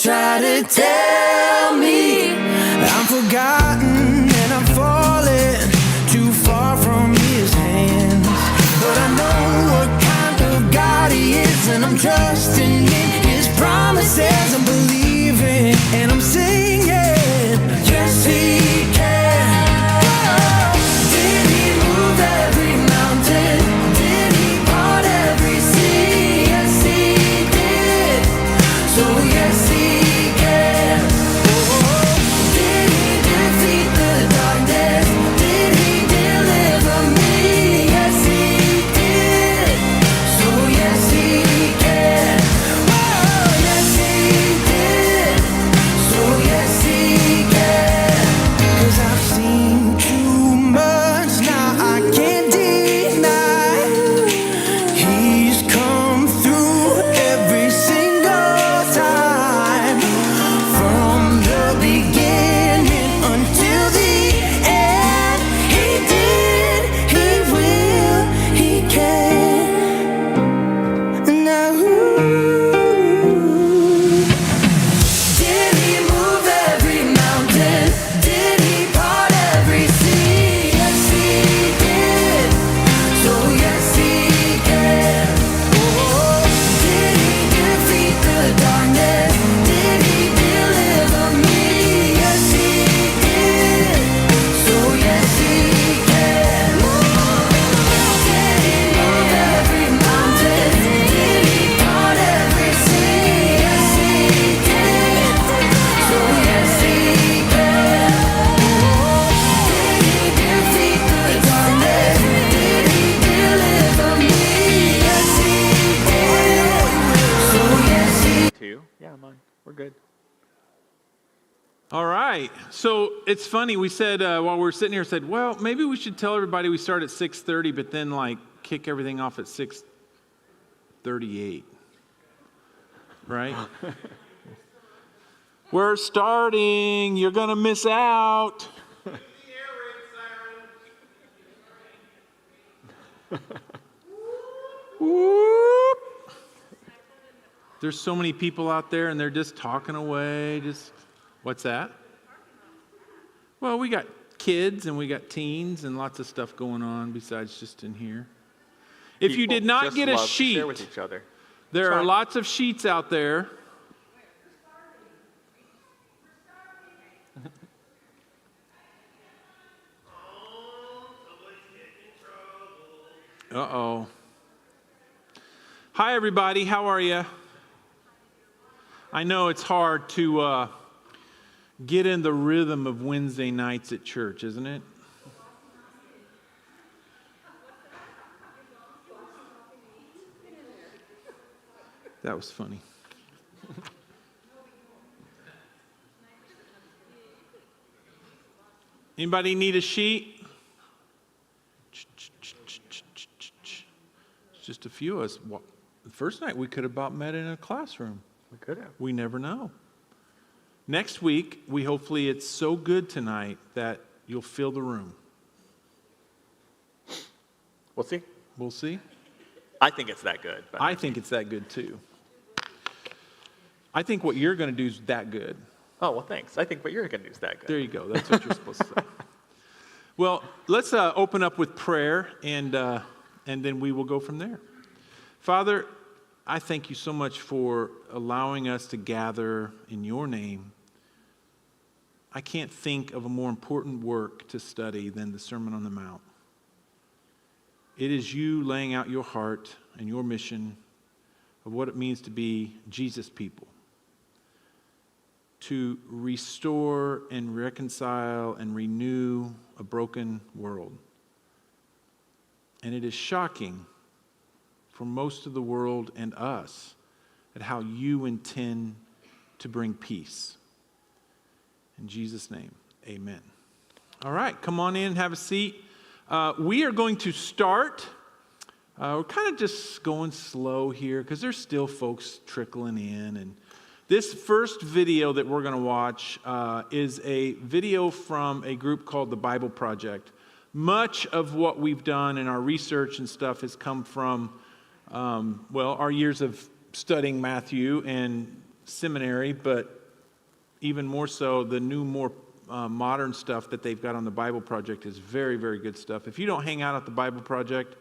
try to tell me I'm forgotten and I'm falling too far from his hands. But I know what kind of God he is, and I'm trusting in his promises. I'm believing and I'm singing, yes he can. Oh, did he move every mountain? Did he part every sea? Yes he did. So yes he can. Oh, did he defeat the darkness? Did he deliver me? Yes he did. So yes he can. Oh, yes he did. So yes he can. 'Cause I've seen too much now, I can't deny. He's come through every single time, from the beginning until the end. He did, he will, he can. Now, did he move every mountain? Did he part every sea? Yes he did. So yes he can. Oh, did he defeat the darkness? Did he deliver me? Yes he did. So yes he can. Did he move every mountain? Did he part every sea? Yes he did. So yes he can. Did he defeat the darkness? Did he deliver me? Yes he did. So yes he Two? Yeah, I'm on. We're good. All right. So it's funny. We said while we were sitting here, said, well, maybe we should tell everybody we start at 6:30, but then like kick everything off at 6:38. Right? We're starting. You're gonna miss out. Whoop. There's so many people out there, and they're just talking away. Just what's that? Well, we got kids and we got teens and lots of stuff going on besides just in here. If you People did not just get a love to sheet, share with each other. there It's are fine. lots of sheets out there. Uh-oh. Hi, everybody. How are you? I know it's hard to get in the rhythm of Wednesday nights at church, isn't it? That was funny. Anybody need a sheet? It's just a few of us. The first night we could have about met in a classroom. We could have. We never know. Next week, hopefully it's so good tonight that you'll fill the room. We'll see. We'll see. I think it's that good. But I think it's that good too. I think what you're going to do is that good. Oh, well, thanks. I think what you're going to do is that good. There you go. That's what you're supposed to say. Well, let's open up with prayer, and then we will go from there. Father, I thank you so much for allowing us to gather in your name. I can't think of a more important work to study than the Sermon on the Mount. It is you laying out your heart and your mission of what it means to be Jesus people, to restore and reconcile and renew a broken world. And it is shocking for most of the world and us at how you intend to bring peace. In Jesus' name, amen. All right, come on in, have a seat. We are going to start. We're kind of just going slow here because there's still folks trickling in. And this first video that we're going to watch is a video from a group called the Bible Project. Much of what we've done in our research and stuff has come from, our years of studying Matthew and seminary, but even more so, the new, more modern stuff that they've got on the Bible Project is very, very good stuff. If you don't hang out at the Bible Project,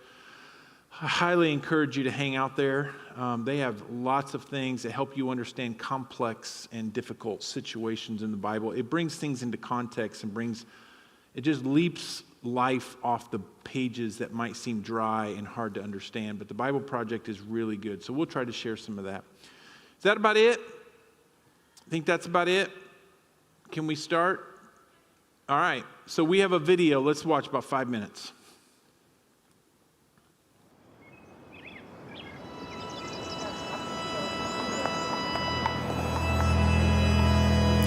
I highly encourage you to hang out there. They have lots of things that help you understand complex and difficult situations in the Bible. It brings things into context and it just leaps life off the pages that might seem dry and hard to understand. But the Bible Project is really good. So we'll try to share some of that. Is that about it? I think that's about it. Can we start? All right. So we have a video. Let's watch about 5 minutes.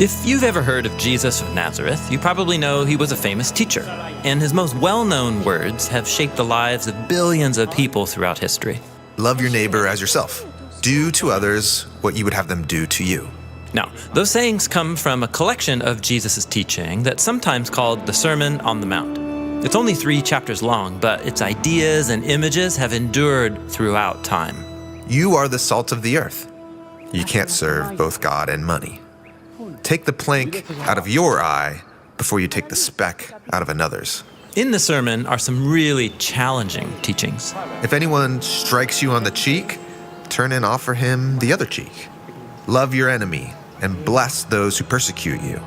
If you've ever heard of Jesus of Nazareth, you probably know he was a famous teacher, and his most well-known words have shaped the lives of billions of people throughout history. Love your neighbor as yourself. Do to others what you would have them do to you. Now, those sayings come from a collection of Jesus' teaching that's sometimes called the Sermon on the Mount. It's only 3 chapters long, but its ideas and images have endured throughout time. You are the salt of the earth. You can't serve both God and money. Take the plank out of your eye before you take the speck out of another's. In the sermon are some really challenging teachings. If anyone strikes you on the cheek, turn and offer him the other cheek. Love your enemy and bless those who persecute you.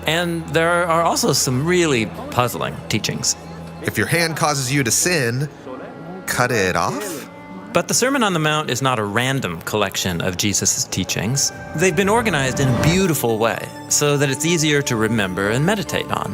And there are also some really puzzling teachings. If your hand causes you to sin, cut it off. But the Sermon on the Mount is not a random collection of Jesus' teachings. They've been organized in a beautiful way so that it's easier to remember and meditate on.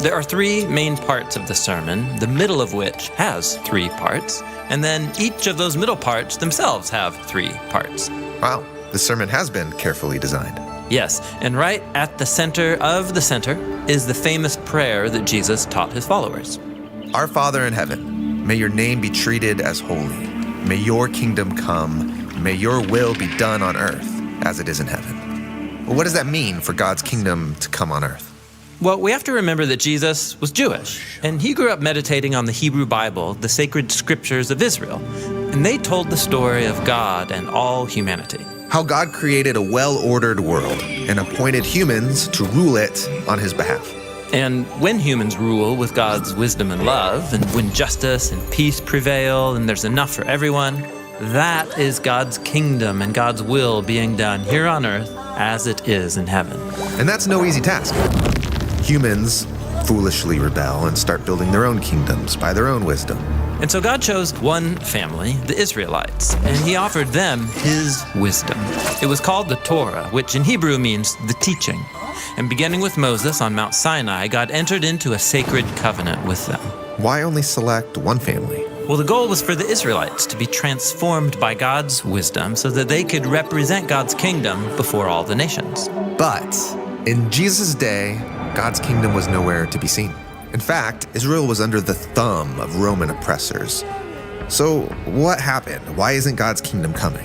There are 3 main parts of the sermon, the middle of which has 3 parts, and then each of those middle parts themselves have 3 parts. Wow, this sermon has been carefully designed. Yes, and right at the center of the center is the famous prayer that Jesus taught his followers. Our Father in heaven, may your name be treated as holy. May your kingdom come. May your will be done on earth as it is in heaven. Well, what does that mean for God's kingdom to come on earth? Well, we have to remember that Jesus was Jewish, and he grew up meditating on the Hebrew Bible, the sacred scriptures of Israel, and they told the story of God and all humanity. How God created a well-ordered world and appointed humans to rule it on his behalf. And when humans rule with God's wisdom and love, and when justice and peace prevail, and there's enough for everyone, that is God's kingdom and God's will being done here on earth as it is in heaven. And that's no easy task. Humans foolishly rebel and start building their own kingdoms by their own wisdom. And so God chose one family, the Israelites, and he offered them his wisdom. It was called the Torah, which in Hebrew means the teaching. And beginning with Moses on Mount Sinai, God entered into a sacred covenant with them. Why only select one family? Well, the goal was for the Israelites to be transformed by God's wisdom so that they could represent God's kingdom before all the nations. But in Jesus' day, God's kingdom was nowhere to be seen. In fact, Israel was under the thumb of Roman oppressors. So what happened? Why isn't God's kingdom coming?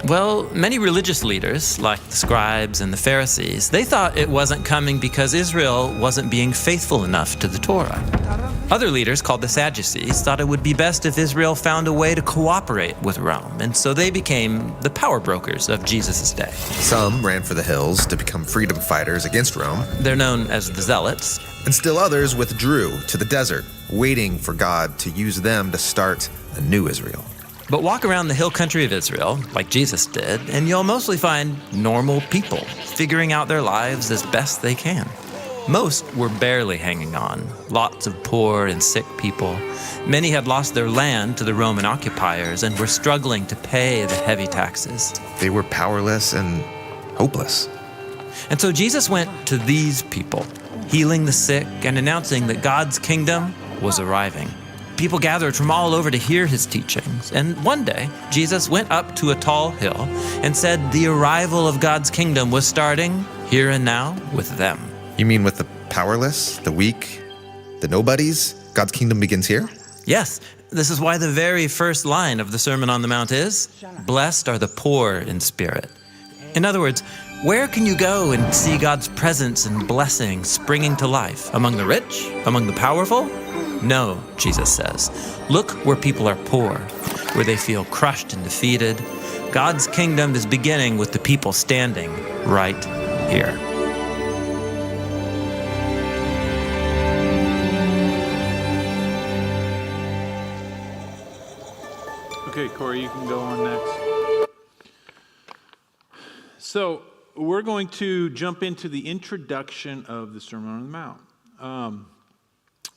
Well, many religious leaders, like the scribes and the Pharisees, they thought it wasn't coming because Israel wasn't being faithful enough to the Torah. Other leaders, called the Sadducees, thought it would be best if Israel found a way to cooperate with Rome, and so they became the power brokers of Jesus' day. Some ran for the hills to become freedom fighters against Rome. They're known as the Zealots. And still others withdrew to the desert, waiting for God to use them to start a new Israel. But walk around the hill country of Israel, like Jesus did, and you'll mostly find normal people figuring out their lives as best they can. Most were barely hanging on, lots of poor and sick people. Many had lost their land to the Roman occupiers and were struggling to pay the heavy taxes. They were powerless and hopeless. And so Jesus went to these people, healing the sick and announcing that God's kingdom was arriving. People gathered from all over to hear his teachings. And one day, Jesus went up to a tall hill and said the arrival of God's kingdom was starting here and now with them. You mean with the powerless, the weak, the nobodies? God's kingdom begins here? Yes, this is why the very first line of the Sermon on the Mount is, "Blessed are the poor in spirit." In other words, where can you go and see God's presence and blessing springing to life? Among the rich? Among the powerful? No, Jesus says. Look where people are poor, where they feel crushed and defeated. God's kingdom is beginning with the people standing right here. Okay, Corey, you can go on next. So we're going to jump into the introduction of the Sermon on the Mount.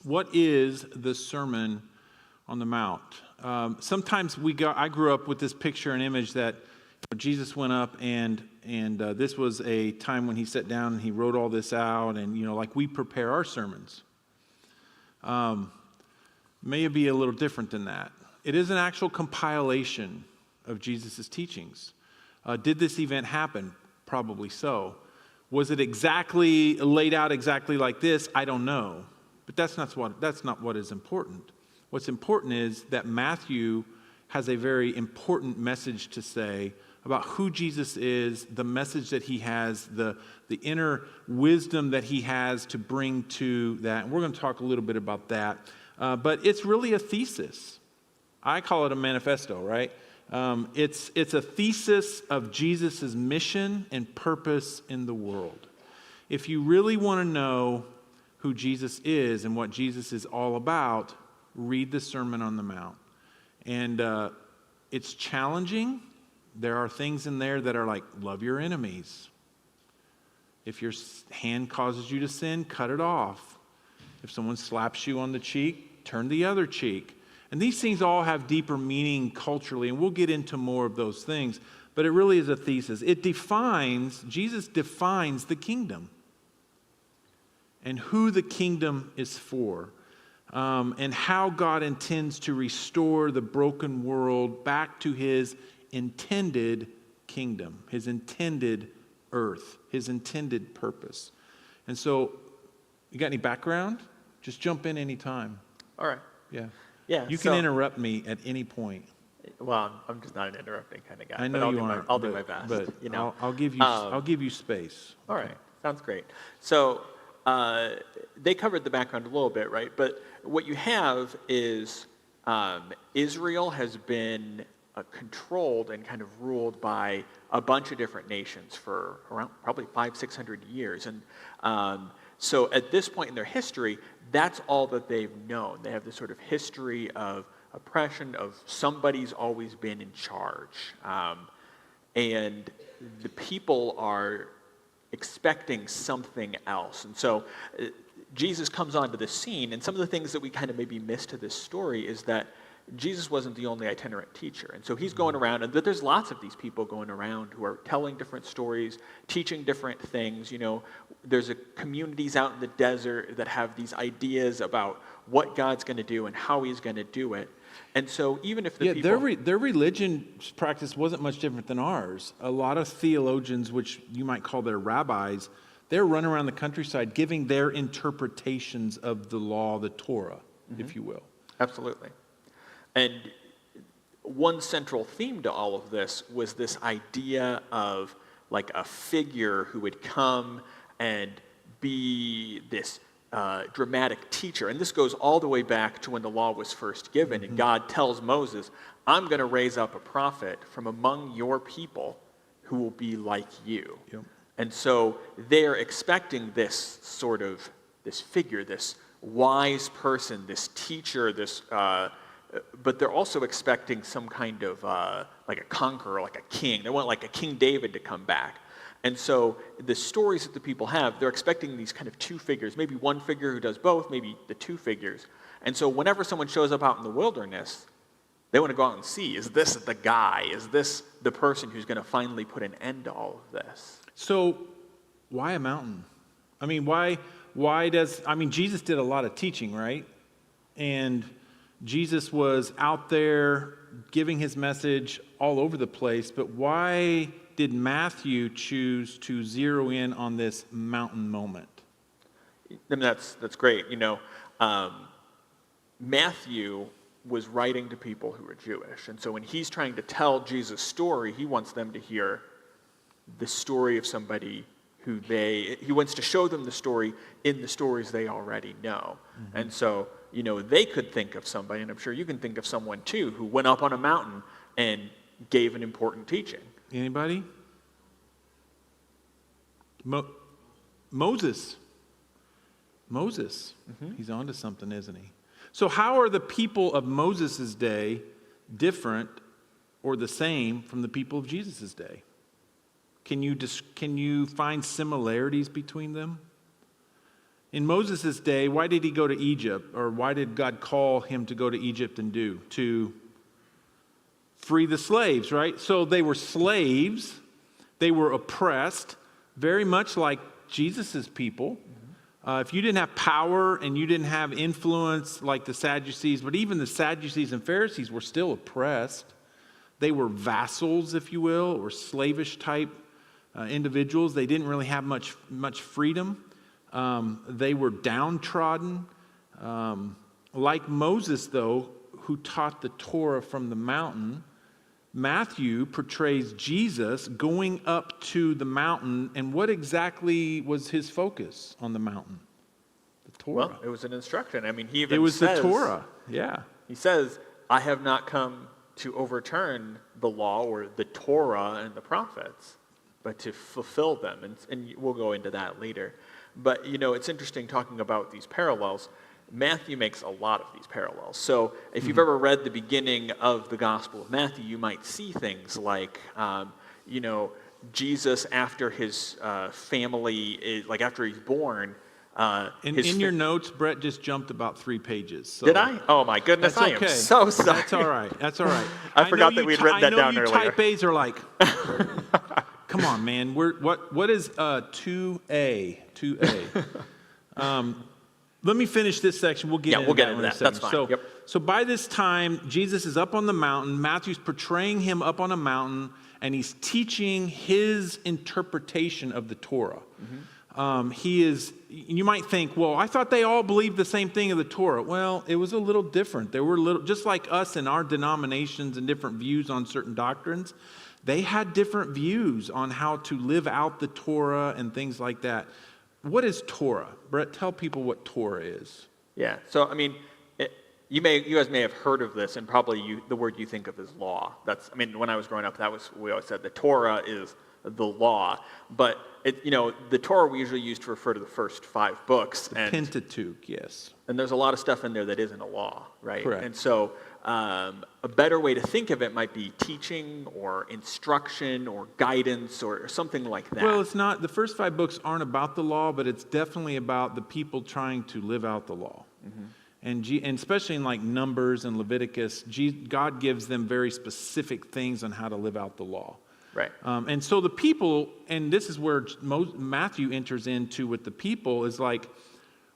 What is the Sermon on the Mount? Sometimes I grew up with this picture and image that Jesus went up and this was a time when he sat down and he wrote all this out, and like we prepare our sermons. May it be a little different than that. It is an actual compilation of Jesus' teachings. Did this event happen? Probably so. Was it exactly laid out exactly like this? I don't know. But that's not what is important. What's important is that Matthew has a very important message to say about who Jesus is, the message that he has, the inner wisdom that he has to bring to that. And we're going to talk a little bit about that. But it's really a thesis. I call it a manifesto, right? It's a thesis of Jesus' mission and purpose in the world. If you really want to know who Jesus is and what Jesus is all about, read the Sermon on the Mount. And it's challenging. There are things in there that are like, love your enemies. If your hand causes you to sin, cut it off. If someone slaps you on the cheek, turn the other cheek. And these things all have deeper meaning culturally, and we'll get into more of those things. But it really is a thesis. Jesus defines the kingdom and who the kingdom is for, and how God intends to restore the broken world back to his intended kingdom, his intended earth, his intended purpose. And so, you got any background? Just jump in anytime. All right. Yeah. Yeah. You can interrupt me at any point. Well, I'm just not an interrupting kind of guy. I know you aren't. I'll do my best. But I'll give you space. All right. Sounds great. So they covered the background a little bit, right? But what you have is Israel has been controlled and kind of ruled by a bunch of different nations for around probably 500-600 years. And so at this point in their history, that's all that they've known. They have this sort of history of oppression, of somebody's always been in charge. And the people are expecting something else. And so Jesus comes onto the scene, and some of the things that we kind of maybe miss to this story is that Jesus wasn't the only itinerant teacher. And so he's going around, and there's lots of these people going around who are telling different stories, teaching different things. There's communities out in the desert that have these ideas about what God's going to do and how he's going to do it. And so even if the people... their religion practice wasn't much different than ours. A lot of theologians, which you might call their rabbis, they're running around the countryside giving their interpretations of the law, the Torah, if you will. Absolutely. And one central theme to all of this was this idea of like a figure who would come and be this dramatic teacher. And this goes all the way back to when the law was first given. And God tells Moses, I'm going to raise up a prophet from among your people who will be like you. Yep. And so they're expecting this figure, this wise person, this teacher, but they're also expecting some kind of like a conqueror, like a king. They want like a King David to come back. And so the stories that the people have, they're expecting these kind of two figures, maybe one figure who does both, maybe the two figures. And so whenever someone shows up out in the wilderness, they want to go out and see, is this the guy? Is this the person who's going to finally put an end to all of this? So why a mountain? I mean, Jesus did a lot of teaching, right? And Jesus was out there giving his message all over the place, but why did Matthew choose to zero in on this mountain moment? I mean, that's great. Matthew was writing to people who were Jewish, and so when he's trying to tell Jesus' story, he wants them to hear the story of somebody who he wants to show them the story in the stories they already know. Mm-hmm. And so, they could think of somebody, and I'm sure you can think of someone too, who went up on a mountain and gave an important teaching. Anybody? Moses. Mm-hmm. He's on to something, isn't he? So how are the people of Moses' day different or the same from the people of Jesus' day? Can you find similarities between them? In Moses' day, why did he go to Egypt? Or why did God call him to go to Egypt and do? To free the slaves, right? So they were slaves. They were oppressed, very much like Jesus' people. If you didn't have power and you didn't have influence like the Sadducees, but even the Sadducees and Pharisees were still oppressed. They were vassals, if you will, or slavish type individuals. They didn't really have much freedom. They were downtrodden. Like Moses, though, who taught the Torah from the mountain, Matthew portrays Jesus going up to the mountain, and what exactly was his focus on the mountain? The Torah. Well, it was an instruction. I mean, he even It was says, the Torah, yeah. He says, I have not come to overturn the law or the Torah and the prophets, but to fulfill them. And we'll go into that later. But, it's interesting talking about these parallels. Matthew makes a lot of these parallels. So if you've ever read the beginning of the Gospel of Matthew, you might see things like, Jesus after his family, like after he's born. In your notes, Brett just jumped about 3 pages. So Did I? Oh my goodness, that's I am okay. so sorry. That's all right. That's all right. I forgot that we'd written that down earlier. I know you type A's are like, come on, man. What is 2A? 2A. Let me finish this section. We'll get into that in a second. That's fine. So by this time, Jesus is up on the mountain. Matthew's portraying him up on a mountain, and he's teaching his interpretation of the Torah. You might think, well, I thought they all believed the same thing of the Torah. Well, it was a little different. There were just like us in our denominations and different views on certain doctrines. They had different views on how to live out the Torah and things like that. What is Torah? Brett, tell people what Torah is. Yeah, so I mean, you guys may have heard of this, and probably the word you think of is law. When I was growing up, we always said the Torah is the law. But the Torah we usually use to refer to the first 5 books. The Pentateuch, yes. And there's a lot of stuff in there that isn't a law, right? Correct. And so a better way to think of it might be teaching or instruction or guidance or something like that. Well, it's not. The first 5 books aren't about the law, but it's definitely about the people trying to live out the law. And especially in like Numbers and Leviticus, God gives them very specific things on how to live out the law. Right. And so the people, and this is where Matthew enters into with the people, is like,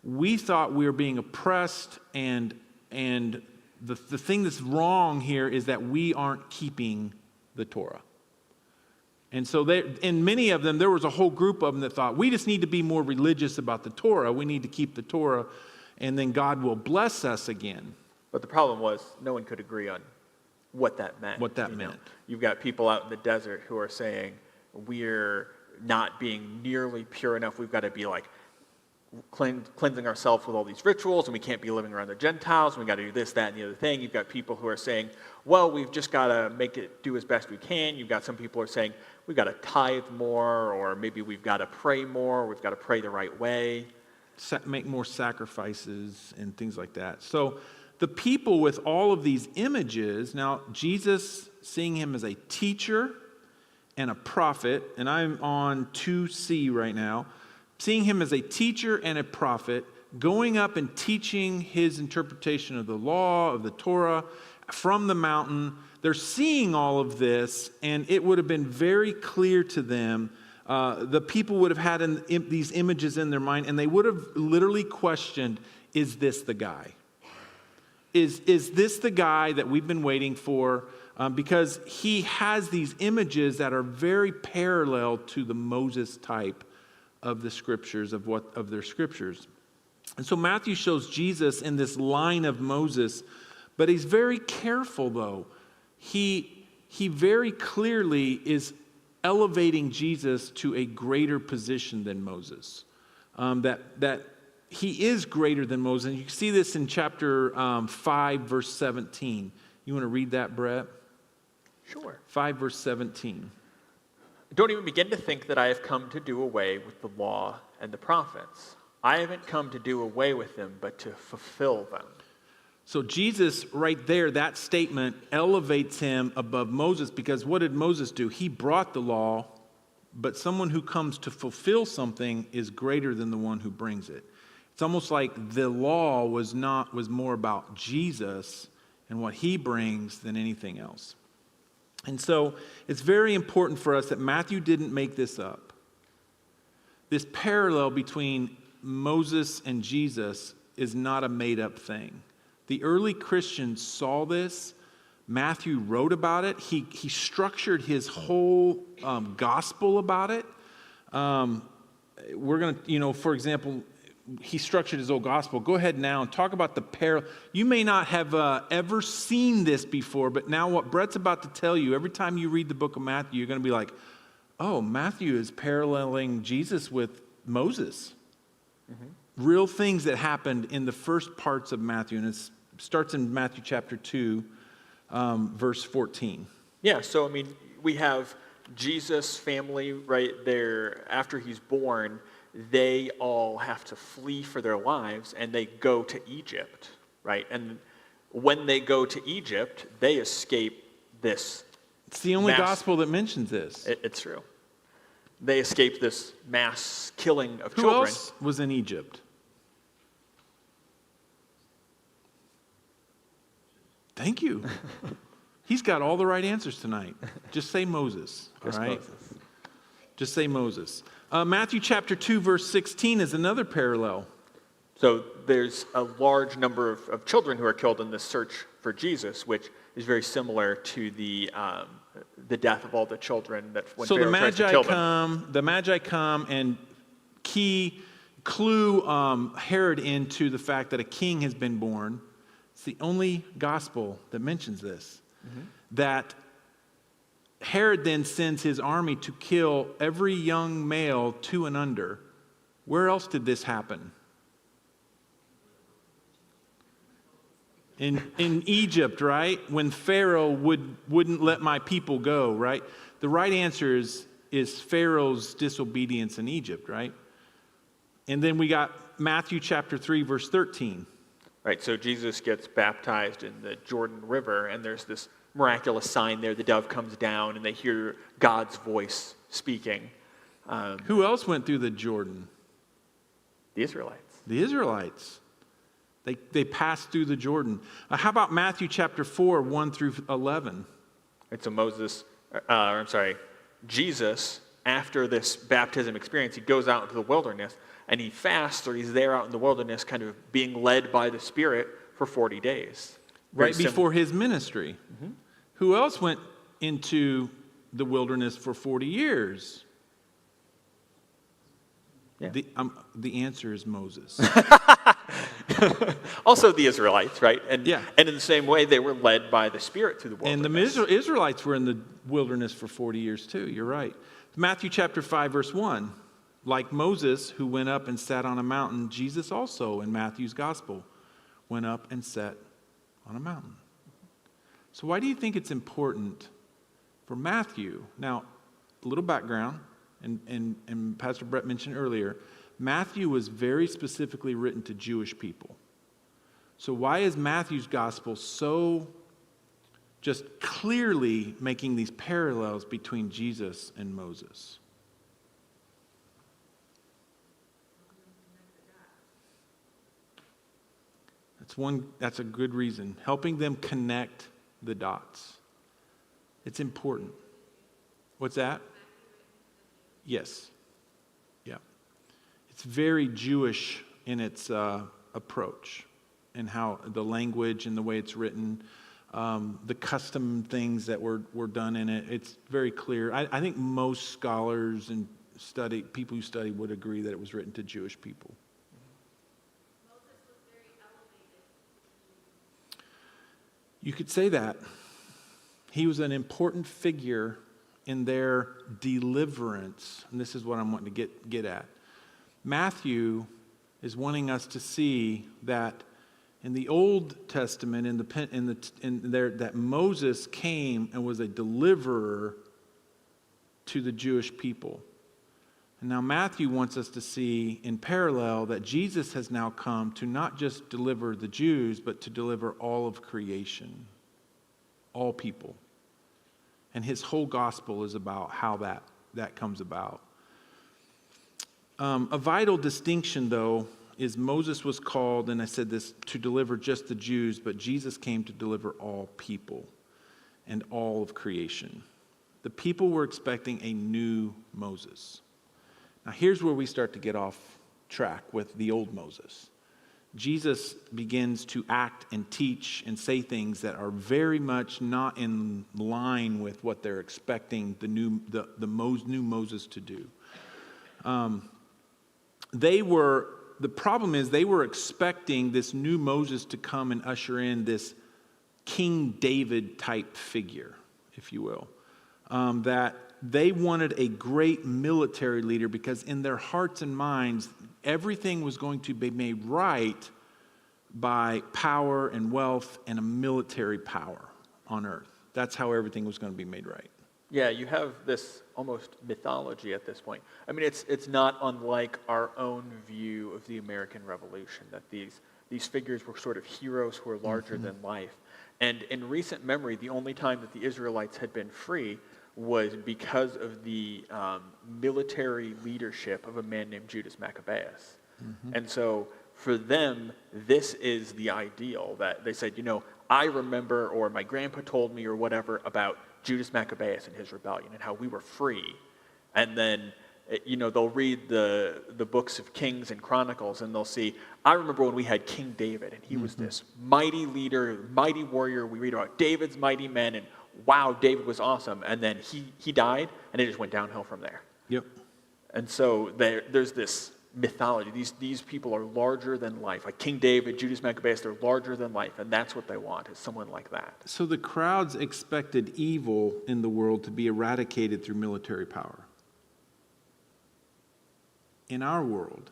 we thought we were being oppressed, and the thing that's wrong here is that we aren't keeping the Torah. And so in many of them, there was a whole group of them that thought, we just need to be more religious about the Torah. We need to keep the Torah, and then God will bless us again. But the problem was no one could agree on what that meant. You've got people out in the desert who are saying, we're not being nearly pure enough. We've got to be like cleansing ourselves with all these rituals, and we can't be living around the Gentiles, and we got to do this, that, and the other thing. You've got people who are saying, well, we've just got to make it do as best we can. You've got some people who are saying, we've got to tithe more, or maybe we've got to pray more, or we've got to pray the right way. Make more sacrifices and things like that. So the people with all of these images, now Jesus seeing him as a teacher and a prophet, and I'm on 2C right now, seeing him as a teacher and a prophet, going up and teaching his interpretation of the law, of the Torah, from the mountain. They're seeing all of this, and it would have been very clear to them. The people would have had these images in their mind, and they would have literally questioned, is this the guy? Is this the guy that we've been waiting for? Because he has these images that are very parallel to the Moses type of the scriptures, of their scriptures. And so Matthew shows Jesus in this line of Moses, but he's very careful though. He very clearly is elevating Jesus to a greater position than Moses. That he is greater than Moses. And you can see this in chapter 5, verse 17. You want to read that, Brett? Sure. 5, verse 17. Don't even begin to think that I have come to do away with the law and the prophets. I haven't come to do away with them, but to fulfill them. So Jesus, right there, that statement elevates him above Moses, because what did Moses do? He brought the law, but someone who comes to fulfill something is greater than the one who brings it. It's almost like the law was more about Jesus and what he brings than anything else. And so it's very important for us that Matthew didn't make this up. This parallel between Moses and Jesus is not a made-up thing. The early Christians saw this. Matthew wrote about it. He structured his whole gospel about it. We're going to, for example, he structured his whole gospel. Go ahead now and talk about the parallel. You may not have ever seen this before, but now what Brett's about to tell you, every time you read the book of Matthew, you're going to be like, oh, Matthew is paralleling Jesus with Moses. Mm-hmm. Real things that happened in the first parts of Matthew, and it starts in Matthew chapter 2, verse 14. Yeah, so we have Jesus' family right there after he's born. They all have to flee for their lives, and they go to Egypt, right? And when they go to Egypt, they escape this. It's the only gospel that mentions this. It's true. They escape this mass killing of children. Who else was in Egypt? Thank you. He's got all the right answers tonight. Just say Moses, all right? Moses. Just say Moses. Matthew chapter 2, verse 16 is another parallel. So there's a large number of children who are killed in this search for Jesus, which is very similar to the death of all the children that when Pharaoh tries to kill them. The Magi come and clue Herod into the fact that a king has been born. It's the only gospel that mentions this. Mm-hmm. That Herod then sends his army to kill every young male 2 and under. Where else did this happen? In Egypt, right? When Pharaoh wouldn't let my people go, right? The right answer is Pharaoh's disobedience in Egypt, right? And then we got Matthew chapter 3, verse 13. Right, so Jesus gets baptized in the Jordan River, and there's this miraculous sign there. The dove comes down, and they hear God's voice speaking. Who else went through the Jordan? The Israelites. The Israelites. They passed through the Jordan. How about Matthew chapter 4, 1 through 11? And so Jesus, after this baptism experience, he goes out into the wilderness, and he fasts, or he's there out in the wilderness kind of being led by the Spirit for 40 days. Right before his ministry. Mm-hmm. Who else went into the wilderness for 40 years? Yeah. The answer is Moses. Also the Israelites, right? And yeah. And in the same way, they were led by the Spirit through the wilderness. And the Israelites were in the wilderness for 40 years too. You're right. Matthew chapter 5, verse 1. Like Moses, who went up and sat on a mountain, Jesus also, in Matthew's gospel, went up and sat on a mountain. So why do you think it's important for Matthew? Now, a little background, and Pastor Brett mentioned earlier, Matthew was very specifically written to Jewish people. So why is Matthew's gospel so just clearly making these parallels between Jesus and Moses? That's a good reason. Helping them connect the dots. It's important. What's that? Yes. Yeah. It's very Jewish in its approach and how the language and the way it's written, the custom things that were done in it. It's very clear. I think most scholars and people who study would agree that it was written to Jewish people. You could say that. He was an important figure in their deliverance. And this is what I'm wanting to get at. Matthew is wanting us to see that in the Old Testament, that Moses came and was a deliverer to the Jewish people. And now Matthew wants us to see in parallel that Jesus has now come to not just deliver the Jews, but to deliver all of creation, all people. And his whole gospel is about how that comes about. A vital distinction, though, is Moses was called, and I said this, to deliver just the Jews, but Jesus came to deliver all people and all of creation. The people were expecting a new Moses. Now, here's where we start to get off track with the old Moses. Jesus begins to act and teach and say things that are very much not in line with what they're expecting the new Moses to do. The problem is they were expecting this new Moses to come and usher in this King David type figure, if you will. That they wanted a great military leader because in their hearts and minds, everything was going to be made right by power and wealth and a military power on earth. That's how everything was going to be made right. Yeah, you have this almost mythology at this point. I mean, it's not unlike our own view of the American Revolution, that these figures were sort of heroes who were larger than life. And in recent memory, the only time that the Israelites had been free was because of the military leadership of a man named Judas Maccabeus. And so for them, this is the ideal, that they said, I remember, or my grandpa told me or whatever, about Judas Maccabeus and his rebellion and how we were free. And then, they'll read the books of Kings and Chronicles and they'll see, I remember when we had King David and he was this mighty leader, mighty warrior. We read about David's mighty men and wow, David was awesome. And then he died and it just went downhill from there. Yep. And so there's this mythology. These people are larger than life. Like King David, Judas Maccabeus, they're larger than life. And that's what they want, is someone like that. So the crowds expected evil in the world to be eradicated through military power. In our world,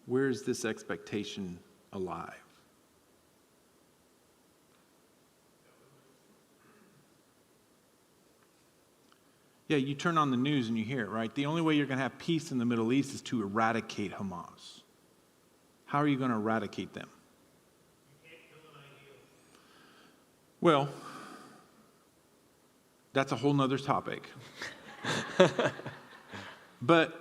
where is this expectation alive? Yeah, you turn on the news and you hear it, right? The only way you're going to have peace in the Middle East is to eradicate Hamas. How are you going to eradicate them? You can't kill an ideal. Well, that's a whole nother topic. But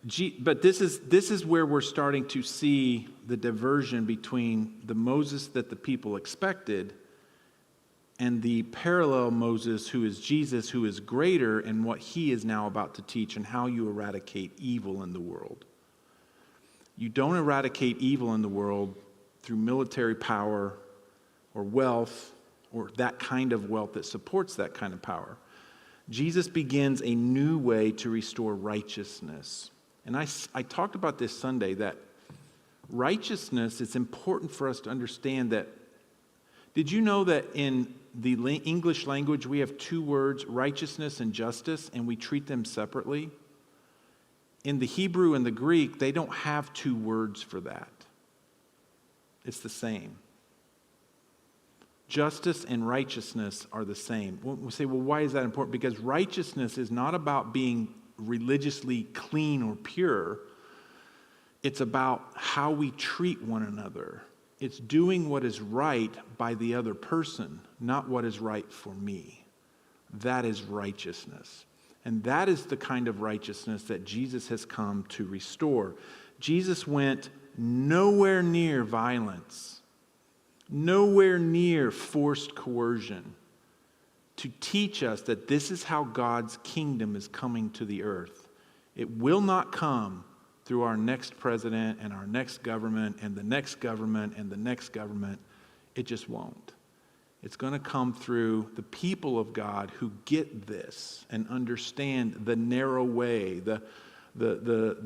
this is where we're starting to see the diversion between the Moses that the people expected and the parallel Moses, who is Jesus, who is greater in what he is now about to teach and how you eradicate evil in the world. You don't eradicate evil in the world through military power or wealth or that kind of wealth that supports that kind of power. Jesus begins a new way to restore righteousness. And I talked about this Sunday, that righteousness, it's important for us to understand that. Did you know that in the English language we have two words, righteousness and justice, and we treat them separately? In the Hebrew and the Greek, they don't have two words for that. It's the same. Justice and righteousness are the same. We'll say, well, why is that important? Because righteousness is not about being religiously clean or pure. It's about how we treat one another. It's doing what is right by the other person, not what is right for me. That is righteousness. And that is the kind of righteousness that Jesus has come to restore. Jesus went nowhere near violence, nowhere near forced coercion, to teach us that this is how God's kingdom is coming to the earth. It will not come through our next president and our next government and the next government and the next government. It just won't. It's going to come through the people of God who get this and understand the narrow way, the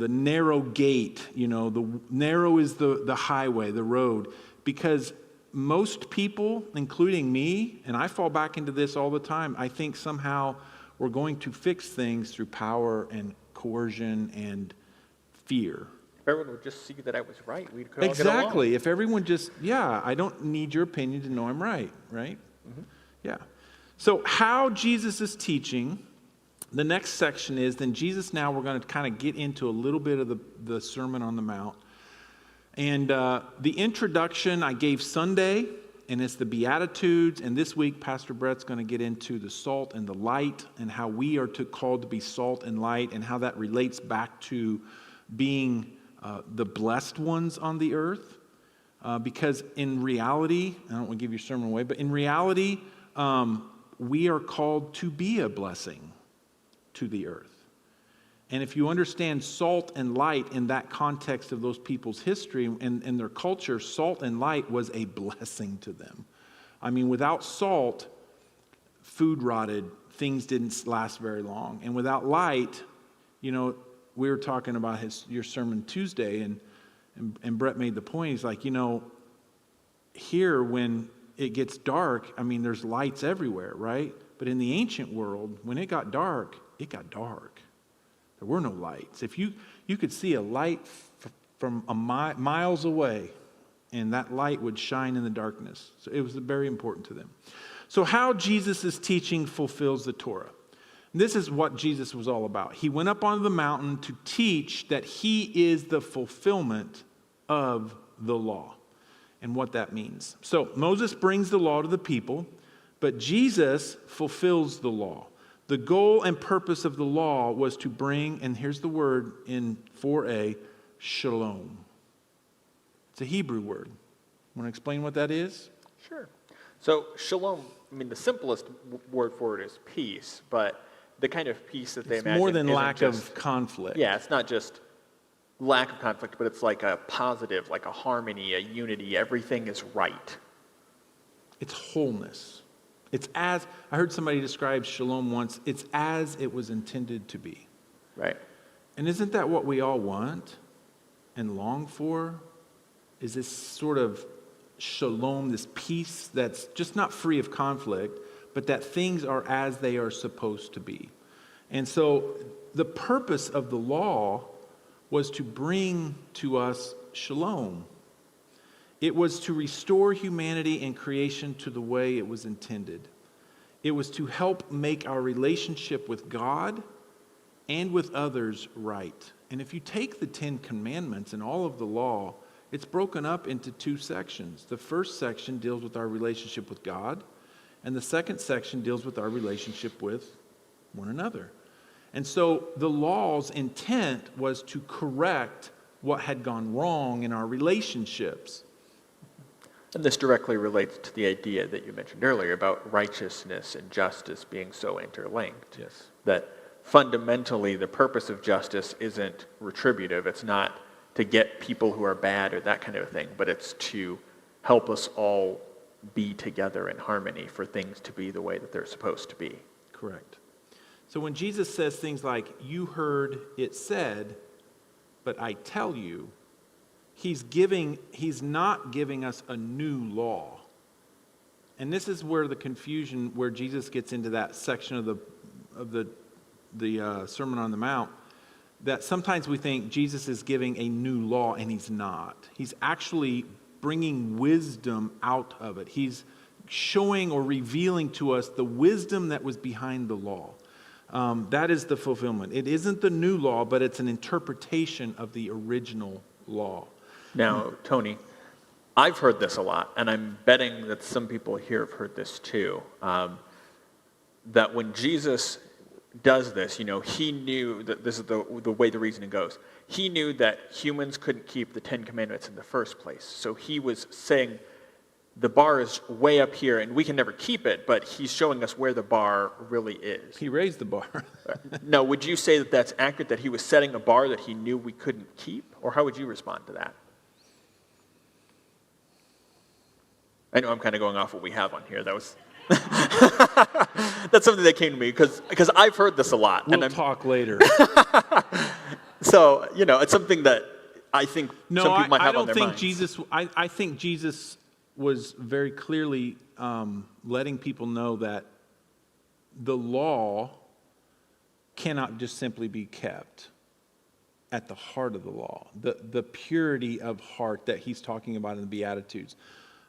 narrow gate. The narrow is the highway, the road. Because most people, including me, and I fall back into this all the time, I think somehow we're going to fix things through power and coercion and fear. If everyone would just see that I was right, we could all Exactly. get along. If everyone just, I don't need your opinion to know I'm right? Mm-hmm. Yeah. So how Jesus is teaching the next section is, then Jesus, now we're going to kind of get into a little bit of the Sermon on the Mount. And the introduction I gave Sunday, and it's the Beatitudes. And this week, Pastor Brett's going to get into the salt and the light, and how we are called to be salt and light, and how that relates back to being the blessed ones on the earth. Because in reality, I don't want to give your sermon away, but in reality, we are called to be a blessing to the earth. And if you understand salt and light in that context of those people's history and their culture, salt and light was a blessing to them. I mean, without salt, food rotted, things didn't last very long. And without light, we were talking about your sermon Tuesday, and Brett made the point. He's like, here when it gets dark, I mean, there's lights everywhere, right? But in the ancient world, when it got dark, it got dark. There were no lights. If you could see a light from miles away, and that light would shine in the darkness. So it was very important to them. So how Jesus' teaching fulfills the Torah. This is what Jesus was all about. He went up onto the mountain to teach that he is the fulfillment of the law and what that means. So Moses brings the law to the people, but Jesus fulfills the law. The goal and purpose of the law was to bring, and here's the word in 4a, shalom. It's a Hebrew word. Want to explain what that is? Sure. So shalom, I mean, the simplest word for it is peace, but the kind of peace that they It's imagine more than isn't lack of conflict. Yeah, it's not just lack of conflict, but it's like a positive, like a harmony, a unity. Everything is right. It's wholeness. It's as, I heard somebody describe shalom once, it's as it was intended to be. Right. And isn't that what we all want and long for? Is this sort of shalom, this peace that's just not free of conflict, but that things are as they are supposed to be. And so the purpose of the law was to bring to us shalom. It was to restore humanity and creation to the way it was intended. It was to help make our relationship with God and with others right. And if you take the 10 Commandments and all of the law, it's broken up into 2 sections. The first section deals with our relationship with God, and the second section deals with our relationship with one another. And so the law's intent was to correct what had gone wrong in our relationships. And this directly relates to the idea that you mentioned earlier about righteousness and justice being so interlinked. Yes. That fundamentally the purpose of justice isn't retributive. It's not to get people who are bad or that kind of thing, but it's to help us all be together in harmony for things to be the way that they're supposed to be. Correct. So when Jesus says things like, you heard it said, but I tell you, he's not giving us a new law. And this is where the confusion, where Jesus gets into that section of the Sermon on the Mount, that sometimes we think Jesus is giving a new law, and he's not. He's actually bringing wisdom out of it. He's showing or revealing to us the wisdom that was behind the law. That is the fulfillment. It isn't the new law, but it's an interpretation of the original law. Now, Tony, I've heard this a lot, and I'm betting that some people here have heard this too, that when Jesus does this, he knew that this is the way the reasoning goes. He knew that humans couldn't keep the 10 Commandments in the first place. So he was saying the bar is way up here and we can never keep it, but he's showing us where the bar really is. He raised the bar. Now, would you say that that's accurate, that he was setting a bar that he knew we couldn't keep? Or how would you respond to that? I know I'm kind of going off what we have on here. That was that's something that came to me because I've heard this a lot. We'll talk later. So, it's something that I think some people might have on their minds. I think Jesus was very clearly letting people know that the law cannot just simply be kept at the heart of the law. The purity of heart that he's talking about in the Beatitudes.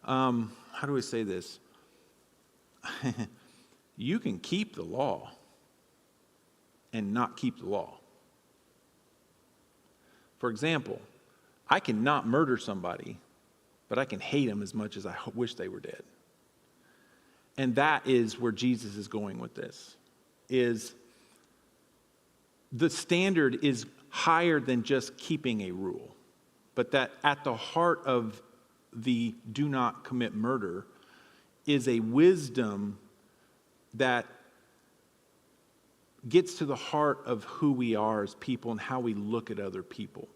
How do I say this? You can keep the law. and not keep the law. For example, I can not murder somebody, but I can hate them as much as I wish they were dead. And that is where Jesus is going with this, is the standard is higher than just keeping a rule, but that at the heart of the do not commit murder is a wisdom that gets to the heart of who we are as people and how we look at other people.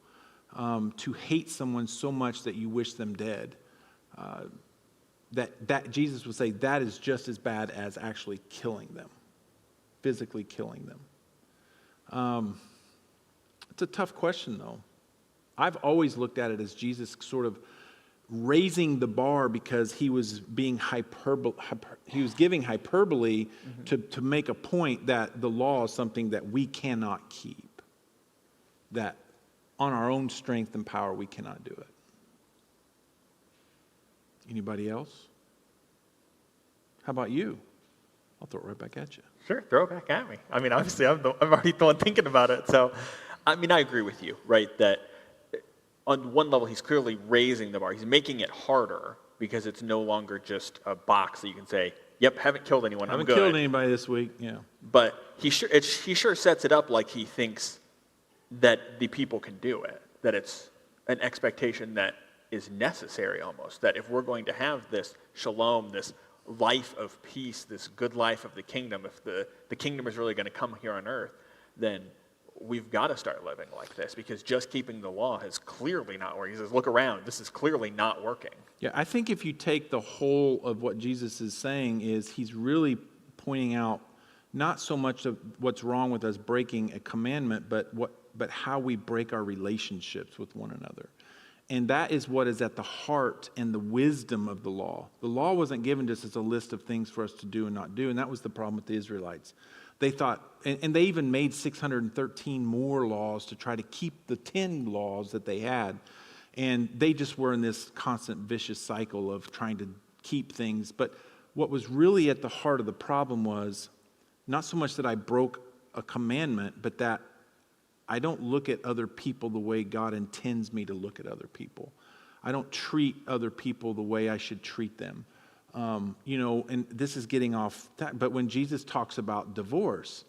To hate someone so much that you wish them dead, that Jesus would say that is just as bad as actually killing them, physically killing them. It's a tough question, though. I've always looked at it as Jesus sort of raising the bar because he was being he was giving hyperbole to make a point that the law is something that we cannot keep, that on our own strength and power we cannot do it. Anybody else? How about you? I'll throw it right back at you. Sure, throw it back at me. I mean, obviously, I'm already the one thinking about it. So, I mean, I agree with you, right, that on one level, he's clearly raising the bar. He's making it harder because it's no longer just a box that you can say, yep, haven't killed anyone, I'm good. Haven't killed anybody this week, yeah. But he sure sets it up like he thinks that the people can do it, that it's an expectation that is necessary almost, that if we're going to have this shalom, this life of peace, this good life of the kingdom, if the kingdom is really going to come here on earth, then we've got to start living like this, because just keeping the law is clearly not working. He says, look around, this is clearly not working. Yeah, I think if you take the whole of what Jesus is saying is he's really pointing out not so much of what's wrong with us breaking a commandment, but how we break our relationships with one another. And that is what is at the heart and the wisdom of the law. The law wasn't given just as a list of things for us to do and not do, and that was the problem with the Israelites. They thought, and they even made 613 more laws to try to keep the 10 laws that they had. And they just were in this constant vicious cycle of trying to keep things. But what was really at the heart of the problem was not so much that I broke a commandment, but that I don't look at other people the way God intends me to look at other people. I don't treat other people the way I should treat them. And this is getting off that, but when Jesus talks about divorce,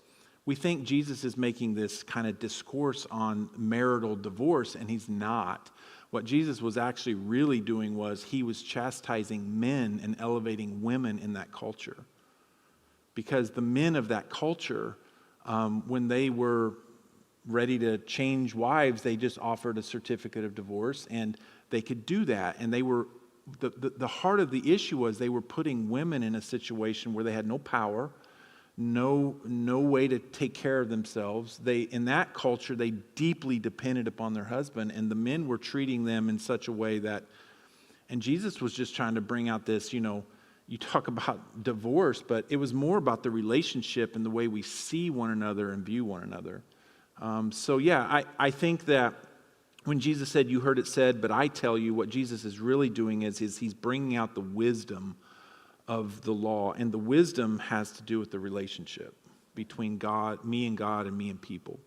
we think Jesus is making this kind of discourse on marital divorce, and he's not. What Jesus was actually really doing was he was chastising men and elevating women in that culture. Because the men of that culture, when they were ready to change wives, they just offered a certificate of divorce, and they could do that. And they were the heart of the issue was they were putting women in a situation where they had no power, no way to take care of themselves. In that culture, they deeply depended upon their husband, and the men were treating them in such a way that, and Jesus was just trying to bring out this, you talk about divorce, but it was more about the relationship and the way we see one another and view one another. I think that when Jesus said, you heard it said, but I tell you, what Jesus is really doing is he's bringing out the wisdom of the law. And the wisdom has to do with the relationship between God, me and people.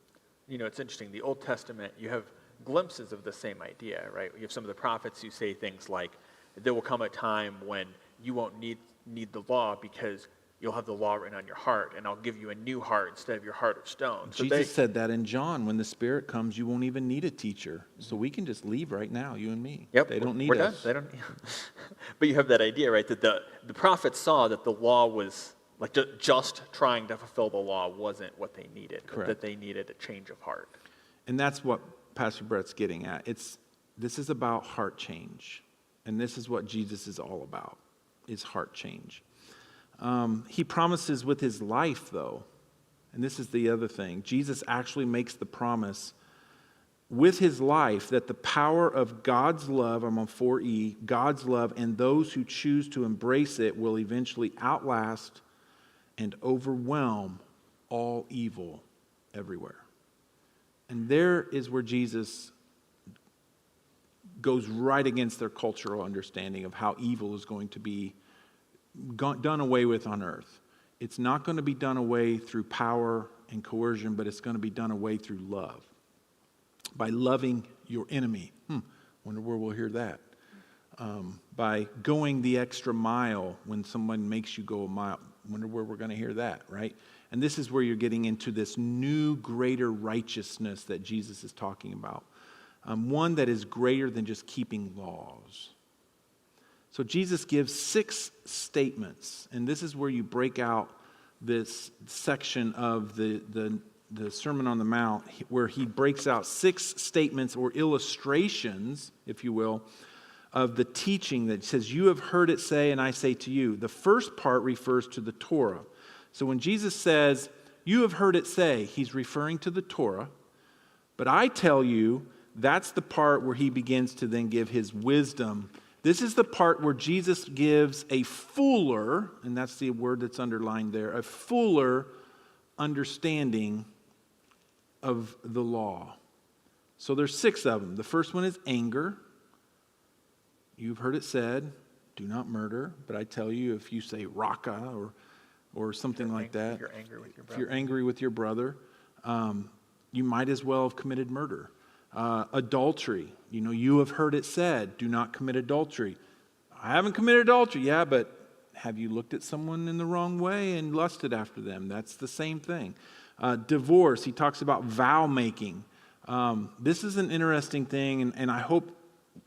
It's interesting. The Old Testament, you have glimpses of the same idea, right? You have some of the prophets who say things like, there will come a time when you won't need the law because you'll have the law written on your heart, and I'll give you a new heart instead of your heart of stone. So Jesus said that in John, when the Spirit comes, you won't even need a teacher. So we can just leave right now, you and me. Yep, they don't need we're us. Done. They don't. But you have that idea, right, that the prophets saw that the law was like just trying to fulfill the law wasn't what they needed. Correct. That they needed a change of heart. And that's what Pastor Brett's getting at. This is about heart change, and this is what Jesus is all about, is heart change. He promises with his life, though, and this is the other thing. Jesus actually makes the promise with his life that the power of God's love, I'm on 4E, God's love, and those who choose to embrace it will eventually outlast and overwhelm all evil everywhere. And there is where Jesus goes right against their cultural understanding of how evil is going to be done away with on earth. It's not going to be done away through power and coercion, but it's going to be done away through love. By loving your enemy. Wonder where we'll hear that. By going the extra mile when someone makes you go a mile. Wonder where we're going to hear that, right? And this is where you're getting into this new, greater righteousness that Jesus is talking about. One that is greater than just keeping laws. So Jesus gives 6 statements, and this is where you break out this section of the Sermon on the Mount, where he breaks out 6 statements or illustrations, if you will, of the teaching that says, you have heard it say, and I say to you. The first part refers to the Torah. So when Jesus says, you have heard it say, he's referring to the Torah. But I tell you, that's the part where he begins to then give his wisdom. This is the part where Jesus gives a fuller, and that's the word that's underlined there, a fuller understanding of the law. So there's 6 of them. The first one is anger. You've heard it said, do not murder. But I tell you, if you say raka or something like that, If you're angry with your brother. if you're angry with your brother, you might as well have committed murder. Adultery. You have heard it said, do not commit adultery. I haven't committed adultery. Yeah, but have you looked at someone in the wrong way and lusted after them? That's the same thing. Divorce. He talks about vow making. This is an interesting thing, and I hope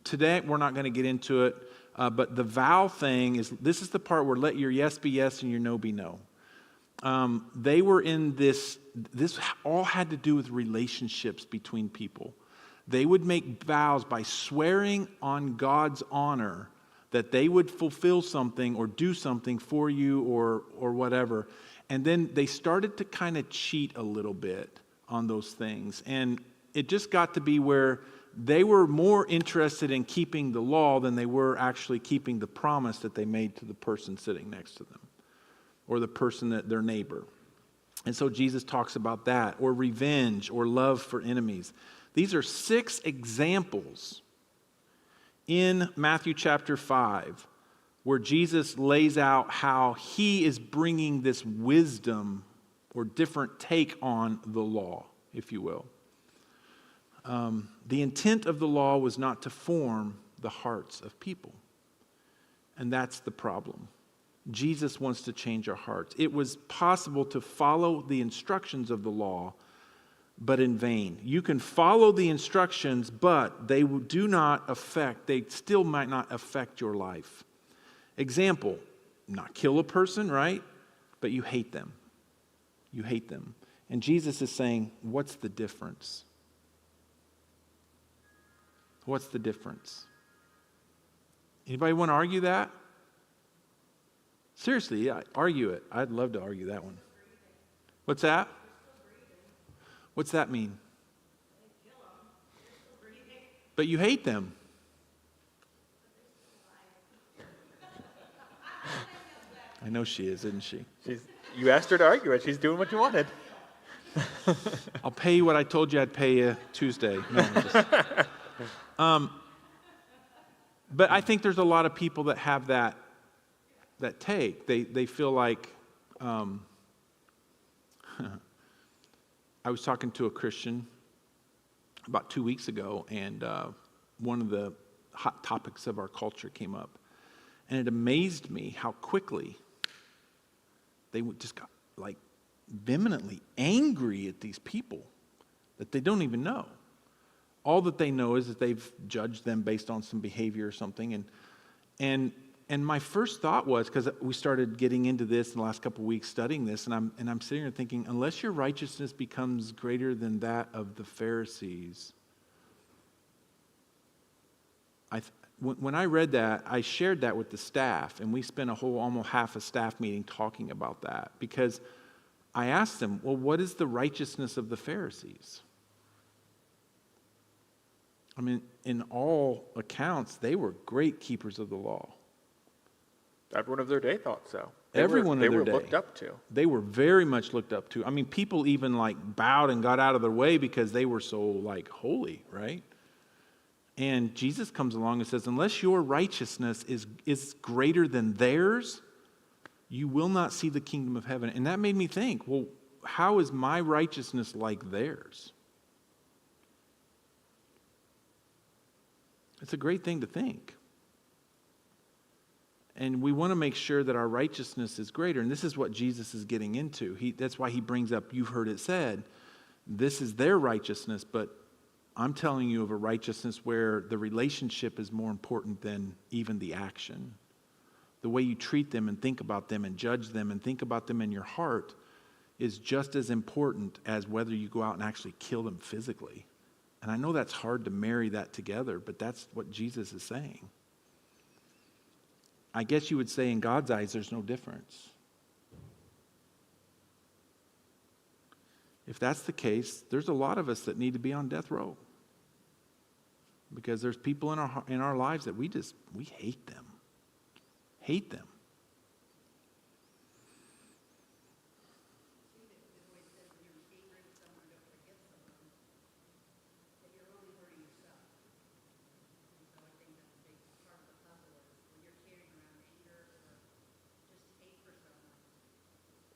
today we're not going to get into it, but the vow thing this is the part where let your yes be yes and your no be no. They were in this all had to do with relationships between people. They would make vows by swearing on God's honor that they would fulfill something or do something for you or whatever. And then they started to kind of cheat a little bit on those things. And it just got to be where they were more interested in keeping the law than they were actually keeping the promise that they made to the person sitting next to them or the person their neighbor. And so Jesus talks about that, or revenge, or love for enemies. These are 6 examples in Matthew chapter 5 where Jesus lays out how he is bringing this wisdom or different take on the law, if you will. The intent of the law was not to form the hearts of people. And that's the problem. Jesus wants to change our hearts. It was possible to follow the instructions of the law, but in vain. You can follow the instructions, but they still might not affect your life. Example, not kill a person, right? But you hate them. You hate them. And Jesus is saying, what's the difference? What's the difference? Anybody want to argue that? Seriously, yeah, argue it. I'd love to argue that one. What's that? What's that mean? But you hate them. I know she is, isn't she? You asked her to argue it. She's doing what you wanted. I'll pay you what I told you I'd pay you Tuesday. No, but I think there's a lot of people that have that take. They feel like, I was talking to a Christian about 2 weeks ago, and one of the hot topics of our culture came up. And it amazed me how quickly they just got like vehemently angry at these people that they don't even know. All that they know is that they've judged them based on some behavior or something. And my first thought was, because we started getting into this in the last couple of weeks studying this, and I'm sitting here thinking, unless your righteousness becomes greater than that of the Pharisees, when I read that, I shared that with the staff, and we spent almost half a staff meeting talking about that, because I asked them, well, what is the righteousness of the Pharisees? I mean, in all accounts, they were great keepers of the law. Everyone of their day thought so. They were looked up to. They were very much looked up to. I mean, people even like bowed and got out of their way because they were so like holy, right? And Jesus comes along and says, unless your righteousness is greater than theirs, you will not see the kingdom of heaven. And that made me think, well, how is my righteousness like theirs? It's a great thing to think. And we want to make sure that our righteousness is greater. And this is what Jesus is getting into. That's why he brings up, you've heard it said, this is their righteousness, but I'm telling you of a righteousness where the relationship is more important than even the action. The way you treat them and think about them and judge them and think about them in your heart is just as important as whether you go out and actually kill them physically. And I know that's hard to marry that together, but that's what Jesus is saying. I guess you would say in God's eyes there's no difference. If that's the case, there's a lot of us that need to be on death row. Because there's people in our lives that we hate them. Hate them.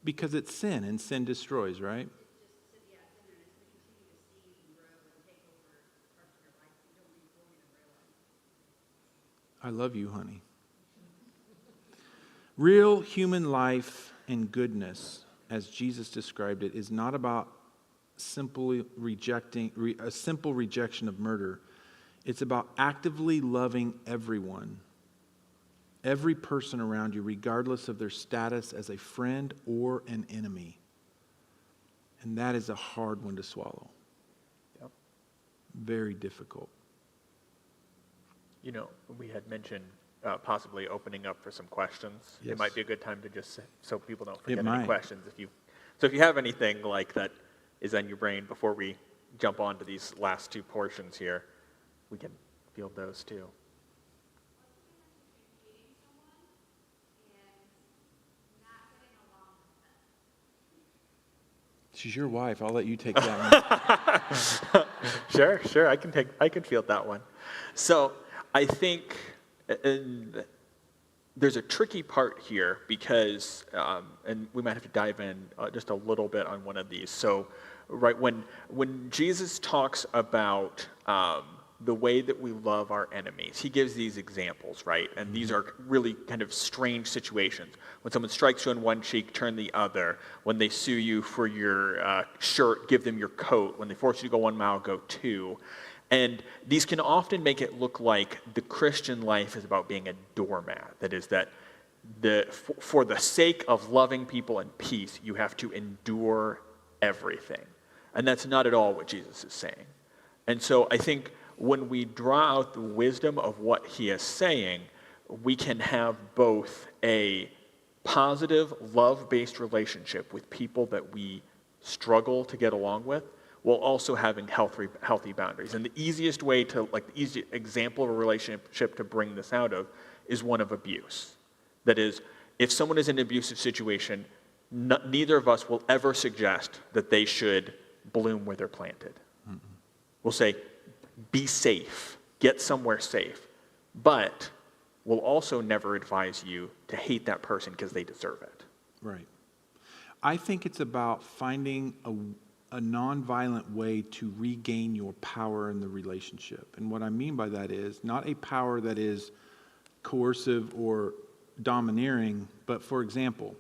Because it's sin, and sin destroys, right? I love you, honey. Real human life and goodness, as Jesus described it, is not about a simple rejection of murder. It's about actively loving everyone, every person around you, regardless of their status as a friend or an enemy. And that is a hard one to swallow. Yep. Very difficult. You know, we had mentioned possibly opening up for some questions. Yes. It might be a good time to just, so people don't forget It any might. questions. So if you have anything like that is on your brain before we jump on to these last two portions here, we can field those too. She's your wife. I'll let you take that one. Sure. I can field that one. So I think there's a tricky part here because, and we might have to dive in just a little bit on one of these. So, right when Jesus talks about the way that we love our enemies, he gives these examples, right? And these are really kind of strange situations. When someone strikes you on one cheek, turn the other. When they sue you for your shirt, give them your coat. When they force you to go 1 mile, go 2. And these can often make it look like the Christian life is about being a doormat. That is that for the sake of loving people and peace, you have to endure everything. And that's not at all what Jesus is saying. And so I think when we draw out the wisdom of what he is saying, we can have both a positive, love-based relationship with people that we struggle to get along with, while also having healthy boundaries. And the easiest way to, the easy example of a relationship to bring this out of is one of abuse. That is, if someone is in an abusive situation, neither of us will ever suggest that they should bloom where they're planted. Mm-mm. We'll say, be safe, get somewhere safe, but we'll also never advise you to hate that person because they deserve it. Right. I think it's about finding a nonviolent way to regain your power in the relationship. And what I mean by that is not a power that is coercive or domineering, but for example,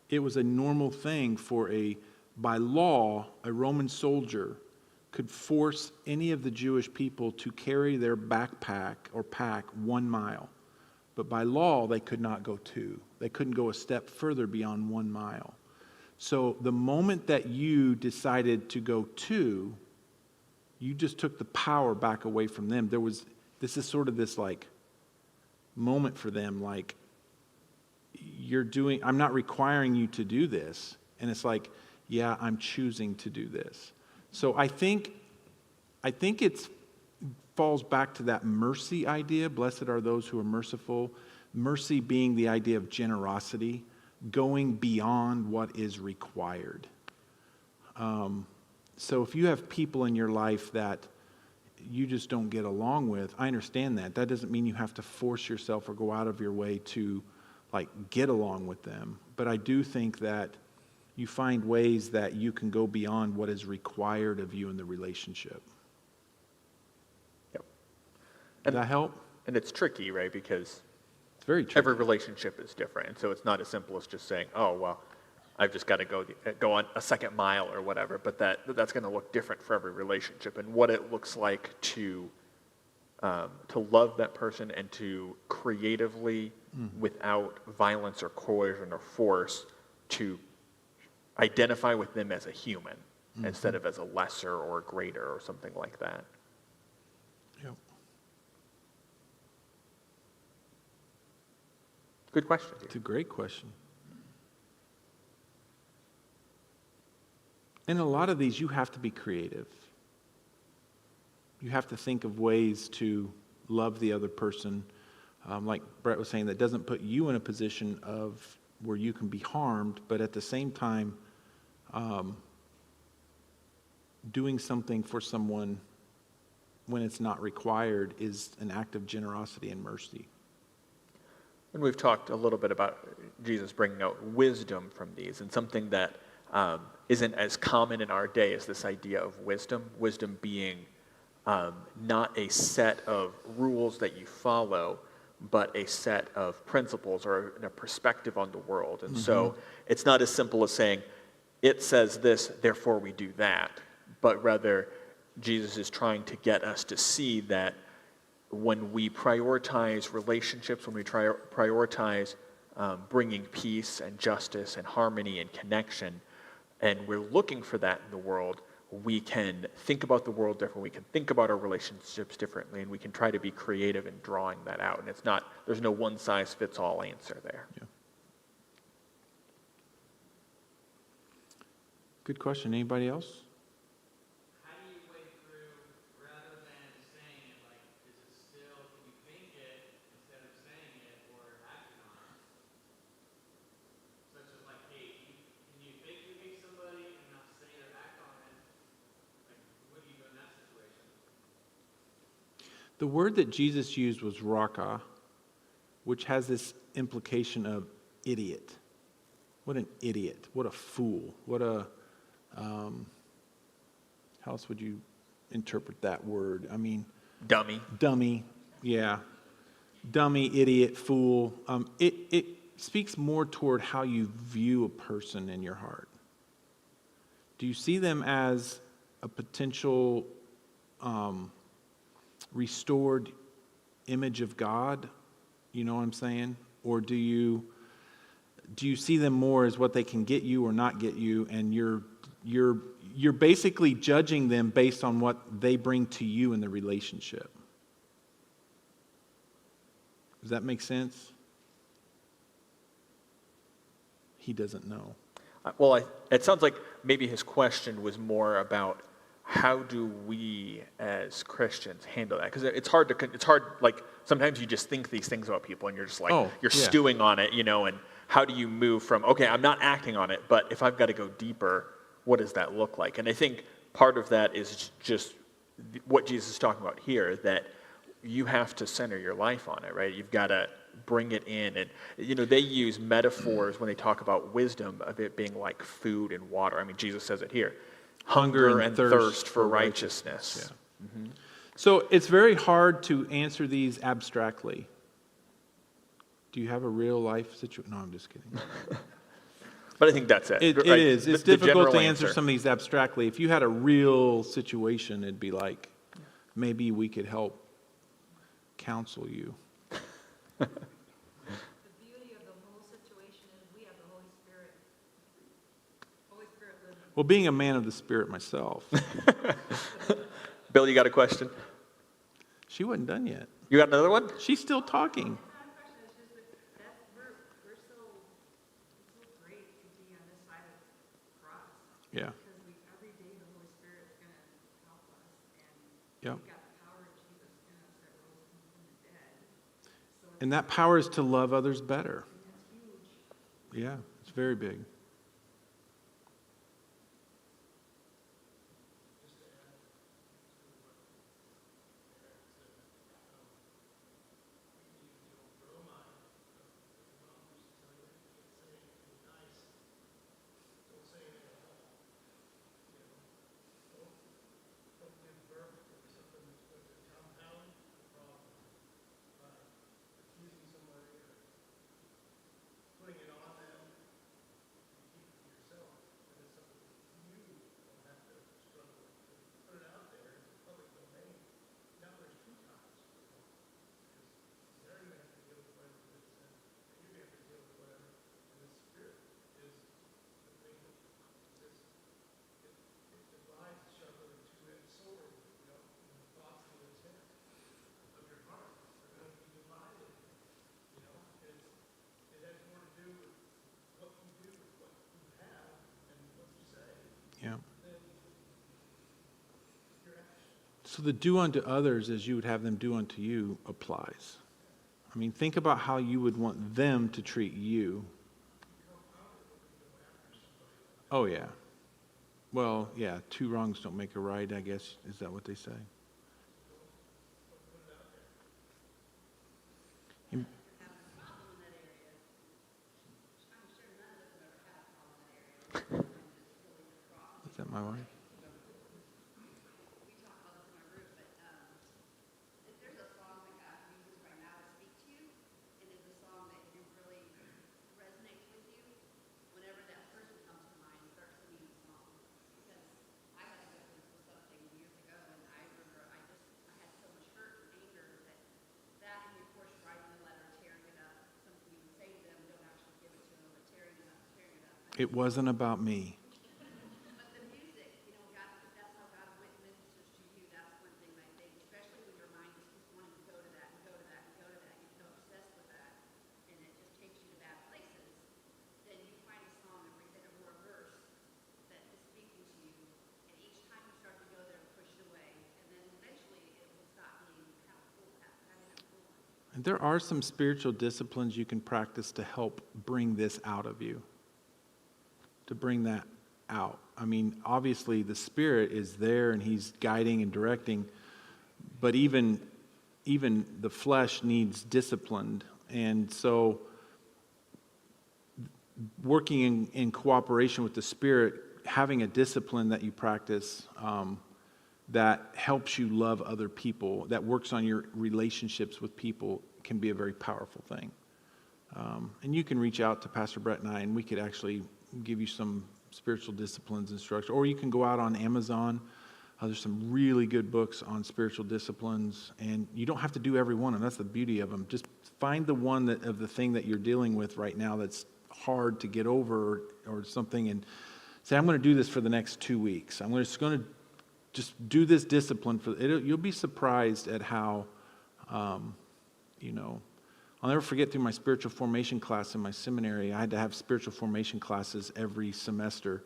it was a normal thing by law, a Roman soldier could force any of the Jewish people to carry their backpack or pack 1 mile. But by law, they could not go 2. They couldn't go a step further beyond 1 mile. So the moment that you decided to go 2, you just took the power back away from them. This is sort of this moment for them, I'm not requiring you to do this. And it's yeah, I'm choosing to do this. So I think it falls back to that mercy idea. Blessed are those who are merciful. Mercy being the idea of generosity, going beyond what is required. So if you have people in your life that you just don't get along with, I understand that. That doesn't mean you have to force yourself or go out of your way to get along with them. But I do think that you find ways that you can go beyond what is required of you in the relationship. Yep. Does that help? And it's tricky, right? Because It's very tricky. every relationship is different. And so it's not as simple as just saying, oh, well, I've just got to go on a second mile or whatever. But that's going to look different for every relationship. And what it looks like to love that person and to creatively, without violence or coercion or force, to identify with them as a human instead of as a lesser or a greater or something like that. Yep. Good question. It's a great question. In a lot of these, you have to be creative. You have to think of ways to love the other person. Like Brett was saying, that doesn't put you in a position of where you can be harmed, but at the same time, doing something for someone when it's not required is an act of generosity and mercy. And we've talked a little bit about Jesus bringing out wisdom from these, and something that isn't as common in our day is this idea of wisdom. Wisdom being not a set of rules that you follow, but a set of principles or a perspective on the world. And so it's not as simple as saying, it says this, therefore we do that, but rather Jesus is trying to get us to see that when we prioritize relationships, when we prioritize bringing peace and justice and harmony and connection, and we're looking for that in the world, we can think about the world differently, we can think about our relationships differently, and we can try to be creative in drawing that out. And there's no one-size-fits-all answer there. Yeah. Good question. Anybody else? How do you weigh through, rather than saying it, like, is it still, can you think it instead of saying it or acting on it? Such as like, hey, can you think you hate somebody and not say it or act on it? Like, what do you do in that situation? The word that Jesus used was raka, which has this implication of idiot. What an idiot. What a fool. What a... how else would you interpret that word? I mean... Dummy, yeah. Dummy, idiot, fool. It speaks more toward how you view a person in your heart. Do you see them as a potential restored image of God? You know what I'm saying? Or do you see them more as what they can get you or not get you, and you're basically judging them based on what they bring to you in the relationship? Does that make sense? He doesn't know. Well, it sounds like maybe his question was more about how do we as Christians handle that? Because it's hard, like, sometimes you just think these things about people and you're just like, stewing on it, and how do you move from, okay, I'm not acting on it, but if I've got to go deeper, what does that look like? And I think part of that is just what Jesus is talking about here, that you have to center your life on it, right? You've got to bring it in. And, they use metaphors when they talk about wisdom of it being like food and water. I mean, Jesus says it here. Hunger and thirst for righteousness. Yeah. Mm-hmm. So it's very hard to answer these abstractly. Do you have a real life situation? No, I'm just kidding. But I think that's it. It is. It's difficult to answer some of these abstractly. If you had a real situation, it'd be like, maybe we could help counsel you. The beauty of the whole situation is we have the Holy Spirit. Holy Spirit lives in us. Well, being a man of the Spirit myself. Bill, you got a question? She wasn't done yet. You got another one? She's still talking. It's not a question, it's just that we're so great to be on this side of the cross. Yeah. Because every day the Holy Spirit is going to help us, and Yep. we've got the power of Jesus in us that rose him from the dead. So And that power is to love others better. that's huge. Yeah, it's very big. So the do unto others as you would have them do unto you applies. I mean, think about how you would want them to treat you. Oh, yeah. Well, yeah, 2 wrongs don't make a right, I guess. Is that what they say? Is that my wife? We talk about this in our group, but if there's a song that God uses right now to speak to you, and it's a song that you really resonates with you, whenever that person comes to mind, start singing the song. Because I had to go through something years ago, and I remember I had so much hurt and anger that and of course writing the letter, tearing it up, something you would say to them, don't actually give it to them, but tearing it up. It wasn't about me. But the music, God, that's how God ministers to you. That's one thing I think, especially when your mind just keeps wanting to go to that and go to that and go to that. You get so obsessed with that, and it just takes you to bad places. Then you find a song or a verse that is speaking to you, and each time you start to go there and push it away, and then eventually it will stop being kind of cool, having that cool. And there are some spiritual disciplines you can practice to help bring this out of you. To bring that out. I mean, obviously the Spirit is there and He's guiding and directing, but even the flesh needs disciplined. And so working in cooperation with the Spirit, having a discipline that you practice that helps you love other people, that works on your relationships with people, can be a very powerful thing. And you can reach out to Pastor Brett and I, and we could actually give you some spiritual disciplines instruction. Or you can go out on Amazon. There's some really good books on spiritual disciplines, and you don't have to do every one, and that's the beauty of them. Just find the one of the thing that you're dealing with right now that's hard to get over or something, and say, I'm going to do this for the next 2 weeks. I'm just going to just do this discipline. You'll be surprised at how, I'll never forget through my spiritual formation class in my seminary, I had to have spiritual formation classes every semester.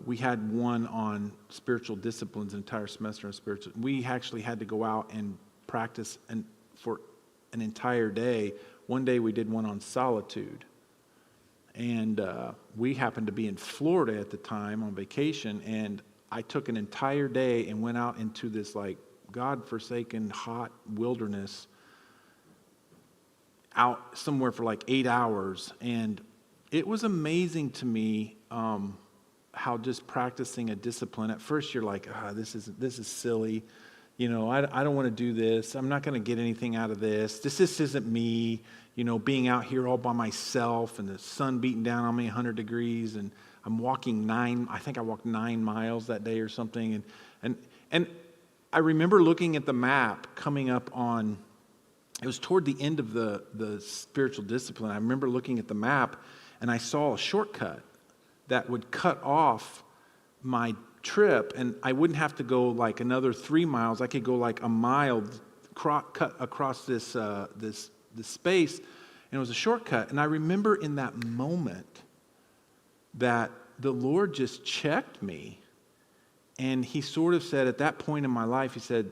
We had one on spiritual disciplines, an entire semester on spiritual. We actually had to go out and practice for an entire day. One day we did one on solitude. And we happened to be in Florida at the time on vacation, and I took an entire day and went out into this like God-forsaken hot wilderness out somewhere for like 8 hours, and it was amazing to me how just practicing a discipline. At first, you're like, this is silly, I don't want to do this. I'm not going to get anything out of this. This isn't me, being out here all by myself, and the sun beating down on me 100 degrees, and I'm walking I think I walked 9 miles that day or something, and I remember looking at the map coming up on. It was toward the end of the spiritual discipline. I remember looking at the map, and I saw a shortcut that would cut off my trip, and I wouldn't have to go like another 3 miles. I could go like a mile, cut across this space, and it was a shortcut. And I remember in that moment that the Lord just checked me, and He sort of said, at that point in my life, He said,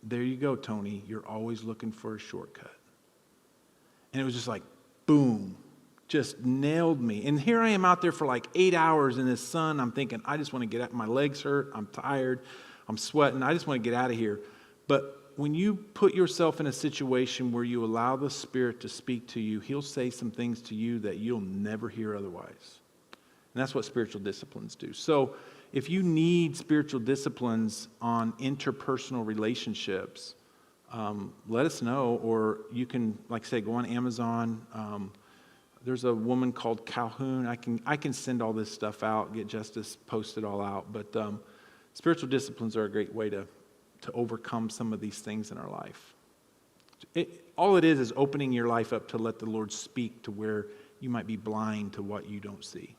there you go, Tony. You're always looking for a shortcut. And it was just like, boom, just nailed me. And here I am out there for like 8 hours in this sun. I'm thinking, I just want to get out. My legs hurt. I'm tired. I'm sweating. I just want to get out of here. But when you put yourself in a situation where you allow the Spirit to speak to you, He'll say some things to you that you'll never hear otherwise. And that's what spiritual disciplines do. So if you need spiritual disciplines on interpersonal relationships, let us know, or you can, like I say, go on Amazon. There's a woman called Calhoun. I can send all this stuff out, get Justice post it all out. But spiritual disciplines are a great way to overcome some of these things in our life. All it is opening your life up to let the Lord speak to where you might be blind to what you don't see.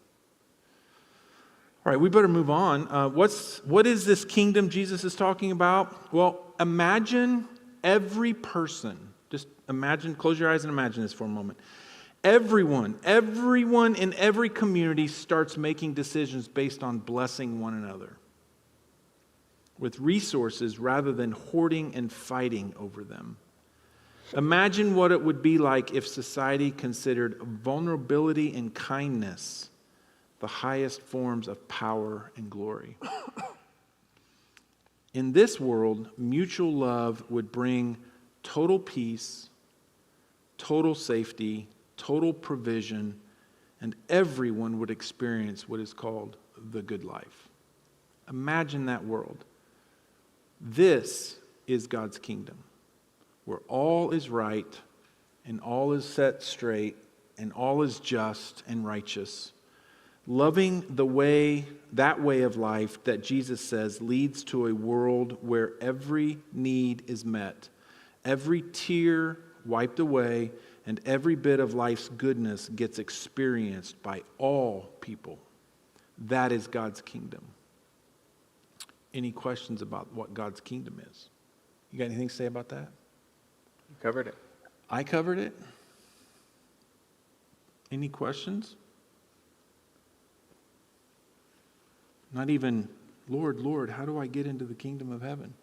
All right, we better move on. What is this kingdom Jesus is talking about? Well, imagine every person. Just imagine, close your eyes and imagine this for a moment. Everyone in every community starts making decisions based on blessing one another. with resources rather than hoarding and fighting over them. Imagine what it would be like if society considered vulnerability and kindness the highest forms of power and glory. In this world, mutual love would bring total peace, total safety, total provision, and everyone would experience what is called the good life. Imagine that world. This is God's kingdom, where all is right and all is set straight and all is just and righteous. Loving that way of life that Jesus says leads to a world where every need is met, every tear wiped away, and every bit of life's goodness gets experienced by all people. That is God's kingdom. Any questions about what God's kingdom is? You got anything to say about that? You covered it. I covered it. Any questions? Not even, Lord, Lord, how do I get into the kingdom of heaven?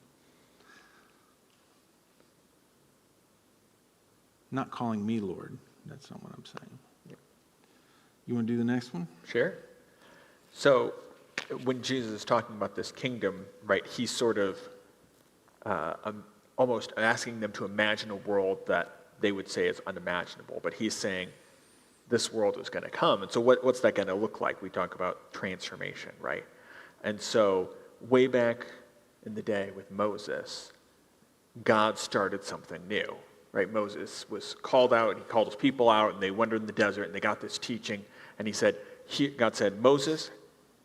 Not calling me Lord. That's not what I'm saying. You want to do the next one? Sure. So when Jesus is talking about this kingdom, right, he's sort of almost asking them to imagine a world that they would say is unimaginable. But he's saying this world is going to come. And so what's that going to look like? We talk about transformation, right? And so way back in the day with Moses, God started something new, right? Moses was called out, and he called his people out, and they wandered in the desert, and they got this teaching. And God said, Moses,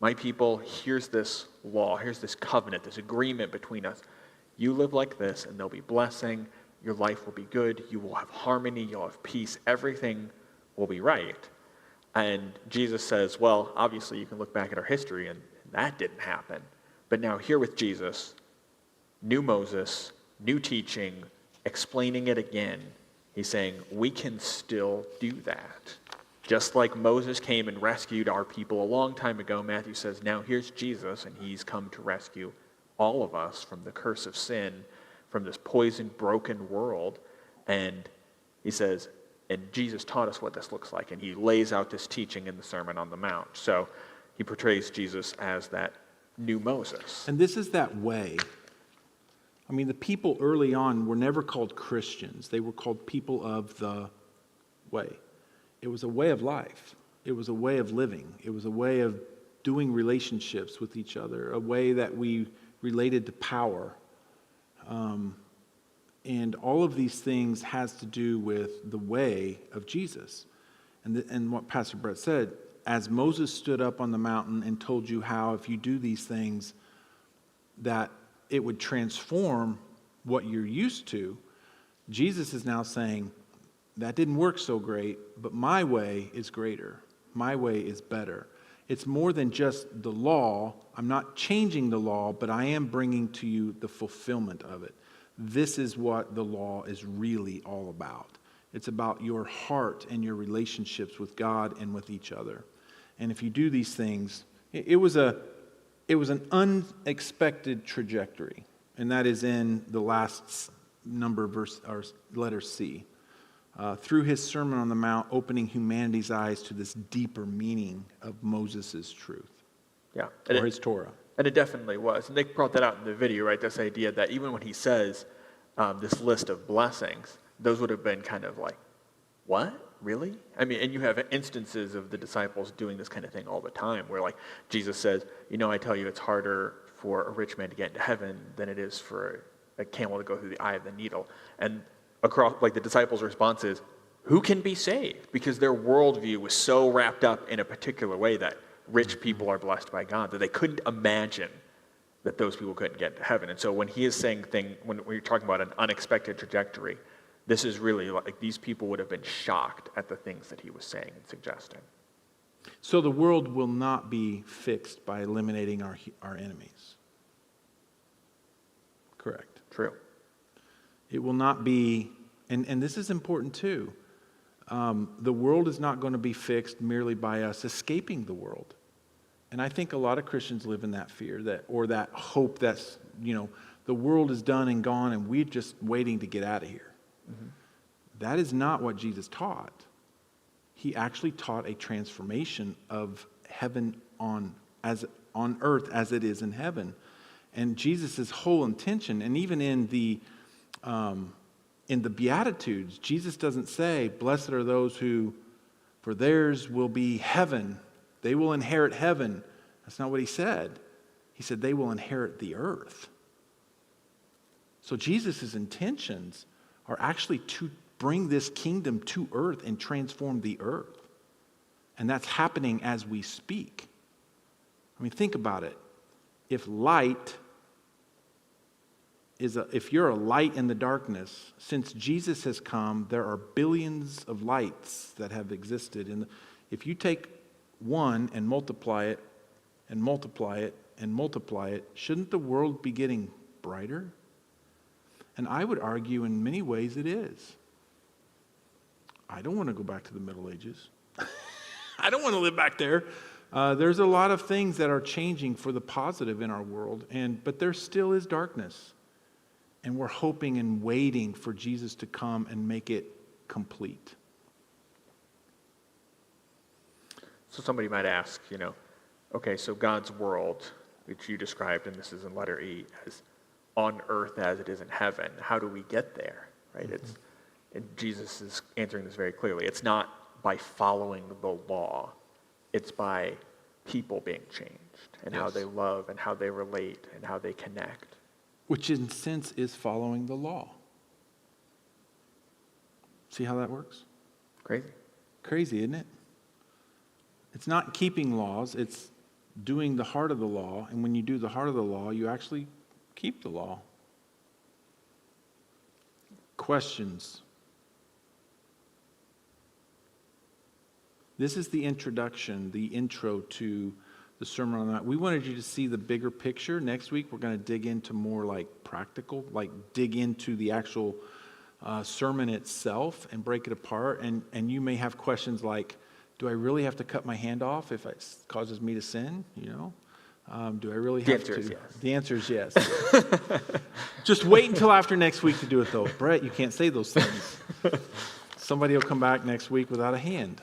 my people, here's this law, here's this covenant, this agreement between us. You live like this, and there'll be blessing. Your life will be good. You will have harmony. You'll have peace. Everything will be right. And Jesus says, well, obviously you can look back at our history, and that didn't happen. But now here with Jesus, new Moses, new teaching, explaining it again. He's saying we can still do that. Just like Moses came and rescued our people a long time ago, Matthew says, now here's Jesus, and he's come to rescue all of us from the curse of sin, from this poisoned, broken world. And he says, and Jesus taught us what this looks like, and he lays out this teaching in the Sermon on the Mount. So he portrays Jesus as that new Moses. And this is that way. I mean, the people early on were never called Christians. They were called people of the way. It was a way of life. It was a way of living. It was a way of doing relationships with each other, a way that we related to power. And all of these things has to do with the way of Jesus. And what Pastor Brett said, as Moses stood up on the mountain and told you how if you do these things, that it would transform what you're used to, Jesus is now saying, that didn't work so great, but my way is greater. My way is better. It's more than just the law. I'm not changing the law, but I am bringing to you the fulfillment of it. This is what the law is really all about. It's about your heart and your relationships with God and with each other. And if you do these things, it was an unexpected trajectory, and that is in the last number verse or letter C. Through his Sermon on the Mount, opening humanity's eyes to this deeper meaning of Moses' truth. Yeah. Or his Torah. And it definitely was. And they brought that out in the video, right? This idea that even when he says this list of blessings, those would have been kind of like, what? Really? I mean, and you have instances of the disciples doing this kind of thing all the time, where like Jesus says, I tell you it's harder for a rich man to get into heaven than it is for a camel to go through the eye of the needle. And across, like the disciples' response is, who can be saved? Because their worldview was so wrapped up in a particular way that rich people are blessed by God, that they couldn't imagine that those people couldn't get to heaven. And so when he is saying when you're talking about an unexpected trajectory, this is really like these people would have been shocked at the things that he was saying and suggesting. So the world will not be fixed by eliminating our enemies. Correct. True. It will not be, and this is important too, the world is not going to be fixed merely by us escaping the world And I think a lot of Christians live in that fear or that hope that's, the world is done and gone and we're just waiting to get out of here. Mm-hmm. That is not what Jesus taught. He actually taught a transformation of heaven on earth as it is in heaven. And Jesus' whole intention, and even in the Beatitudes, Jesus doesn't say, blessed are those who, for theirs will be heaven. They will inherit heaven. That's not what he said. He said they will inherit the earth. So Jesus' intentions are actually to bring this kingdom to earth and transform the earth. And that's happening as we speak. I mean, think about it. If you're a light in the darkness, since Jesus has come, there are billions of lights that have existed. If you take one and multiply it, and multiply it, and multiply it, shouldn't the world be getting brighter? And I would argue in many ways it is. I don't want to go back to the Middle Ages. I don't want to live back there. There's a lot of things that are changing for the positive in our world, but there still is darkness. And we're hoping and waiting for Jesus to come and make it complete. So somebody might ask, okay, so God's world, which you described, and this is in letter E, as on earth as it is in heaven. How do we get there, right? Mm-hmm. And Jesus is answering this very clearly. It's not by following the law. It's by people being changed and how they love and how they relate and how they connect. Which in a sense is following the law. See how that works? Crazy. Crazy, isn't it? It's not keeping laws, it's doing the heart of the law. And when you do the heart of the law, you actually keep the law. Questions? This is the introduction, the intro to the Sermon on the Mount. We wanted you to see the bigger picture. Next week, we're going to dig into more like practical, like dig into the actual sermon itself and break it apart. And you may have questions like, do I really have to cut my hand off if it causes me to sin? Do I really have to? Yes. The answer is yes. Just wait until after next week to do it, though. Brett, you can't say those things. Somebody will come back next week without a hand.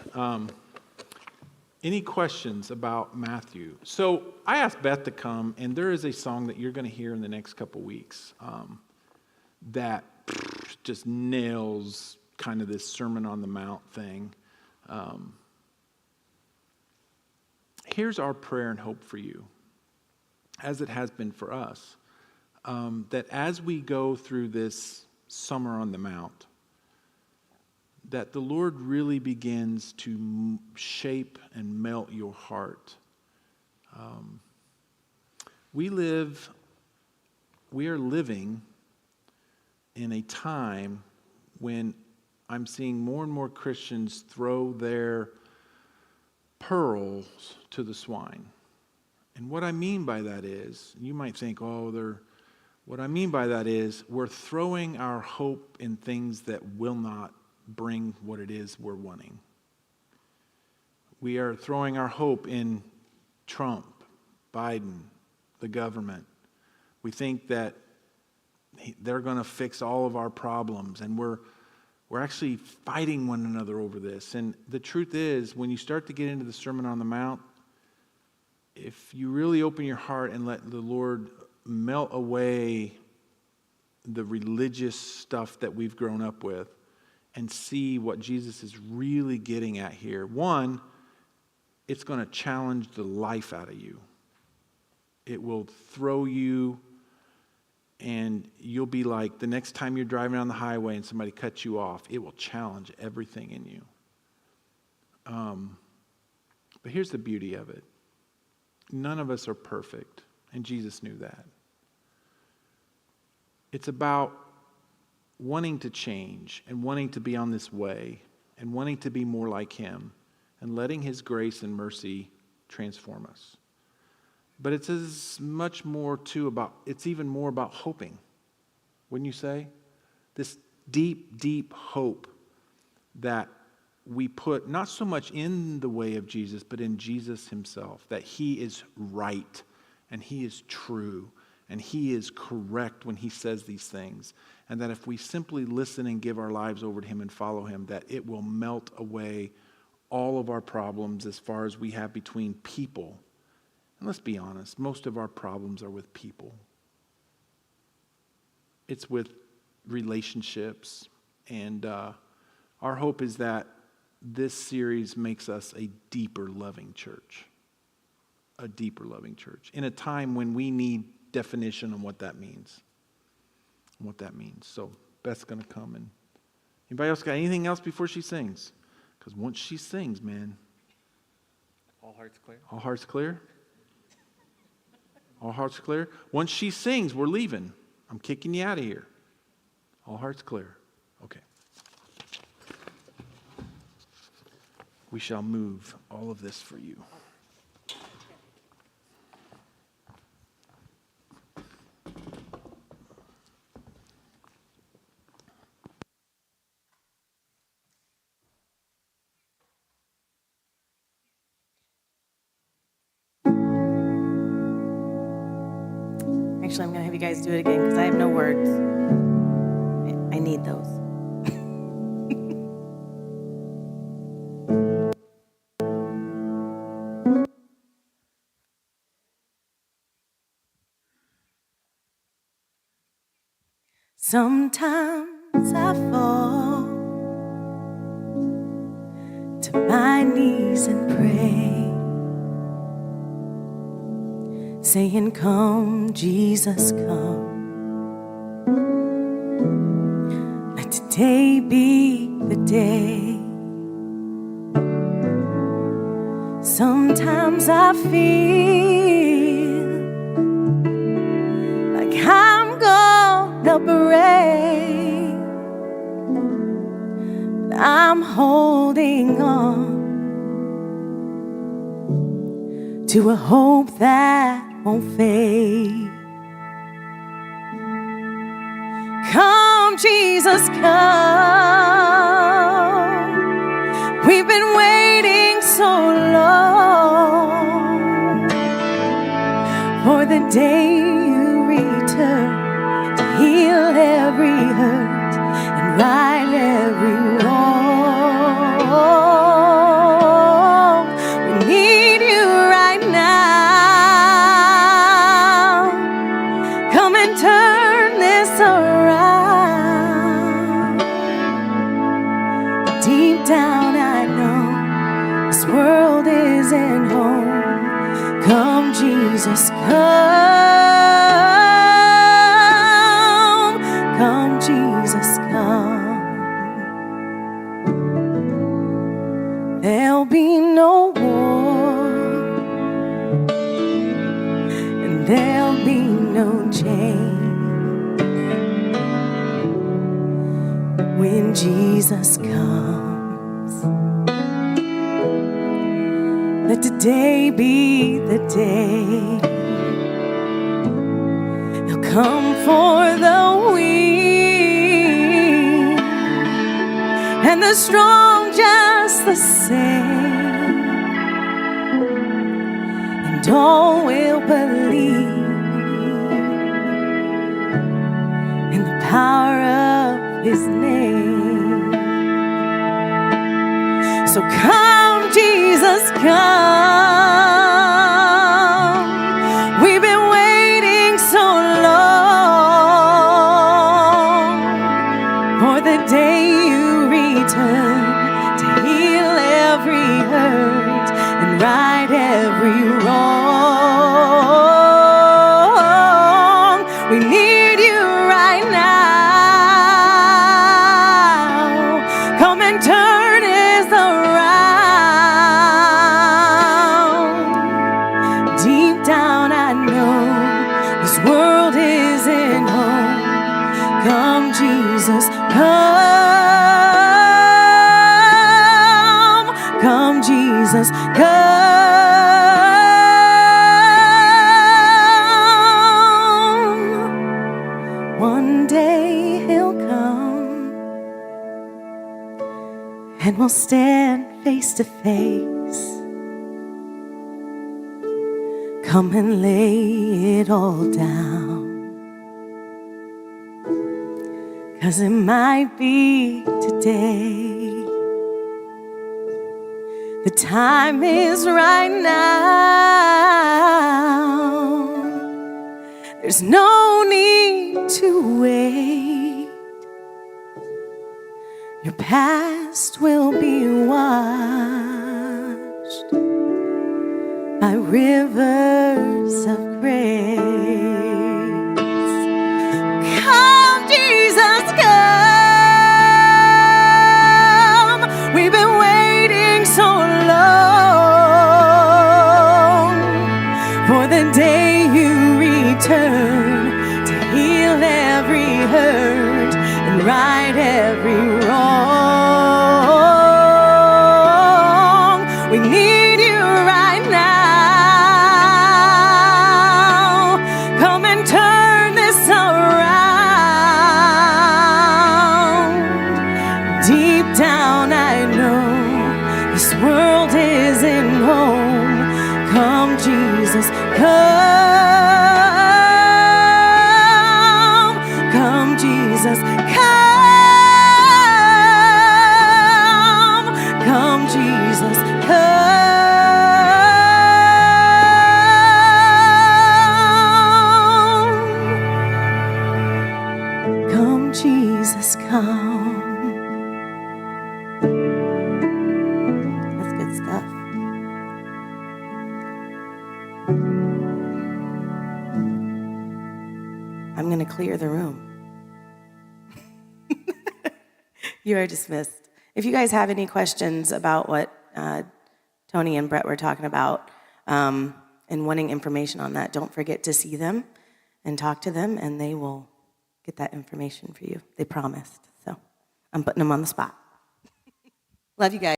Any questions about Matthew? So I asked Beth to come, and there is a song that you're going to hear in the next couple weeks that just nails kind of this Sermon on the Mount thing. Here's our prayer and hope for you, as it has been for us, that as we go through this Summer on the Mount, that the Lord really begins to shape and melt your heart. We are living in a time when I'm seeing more and more Christians throw their pearls to the swine. And what I mean by that is, you might think, what I mean by that is we're throwing our hope in things that will not bring what it is we're wanting. We are throwing our hope in Trump, Biden, the government. We think that they're going to fix all of our problems, and we're actually fighting one another over this. And the truth is, when you start to get into the Sermon on the Mount, if you really open your heart and let the Lord melt away the religious stuff that we've grown up with and see what Jesus is really getting at here, one, it's going to challenge the life out of you. It will throw you, and you'll be like, the next time you're driving on the highway and somebody cuts you off, it will challenge everything in you. But here's the beauty of it. None of us are perfect, and Jesus knew that. It's about wanting to change and wanting to be on this way and wanting to be more like Him and letting His grace and mercy transform us. But it's as much more it's even more about hoping, wouldn't you say? This deep, deep hope that we put not so much in the way of Jesus, but in Jesus himself, that he is right and he is true and he is correct when he says these things. And that if we simply listen and give our lives over to him and follow him, that it will melt away all of our problems as far as we have between people. And let's be honest, most of our problems are with people. It's with relationships. And our hope is that this series makes us a deeper loving church. A deeper loving church. In a time when we need definition on what that means. So Beth's going to come. And anybody else got anything else before she sings? Because once she sings, man. All hearts clear? All hearts clear? All hearts clear? Once she sings, we're leaving. I'm kicking you out of here. All hearts clear. Okay. We shall move all of this for you. Actually, I'm going to have you guys do it again because I have no words. I need those. Sometimes I fall to my knees and pray, saying, "Come, Jesus, come. Let today be the day." Sometimes I feel like I'm gonna break, but I'm holding on to a hope that won't fade. Come, Jesus, come. We've been waiting so long for the day you return to heal every hurt and right every wrong. We need you right now. Come and turn this around. Deep down I know this world isn't home. Come, Jesus, come. Come, Jesus, come. There'll be no war, and there'll be no change when Jesus comes. Let today be the day. He'll come for the weak and the strong just the same, and all will believe in the power of his name. So come, Jesus, come. We've been waiting so long for the day you return to heal every hurt and right every wrong. We need you right now. Come and turn this around. Deep down I know this world isn't home. Come, Jesus, come. Come, Jesus, come. One day he'll come and we'll stand face to face. Come and lay it all down. 'Cause it might be today. The time is right now. There's no need to wait. Your past will be washed by rivers of grace. Come, Jesus, come. We've been waiting so long for the day you return to heal every hurt and right every wrong. We need you right now. Come and turn this around. Deep down I know this world isn't home. Come, Jesus, come. Come, Jesus, come. Come, Jesus, come. Come, Jesus, come. That's good stuff. I'm going to clear the room. You are dismissed. If you guys have any questions about what Tony and Brett were talking about and wanting information on that, don't forget to see them and talk to them, and they will get that information for you. They promised. So I'm putting them on the spot. Love you guys.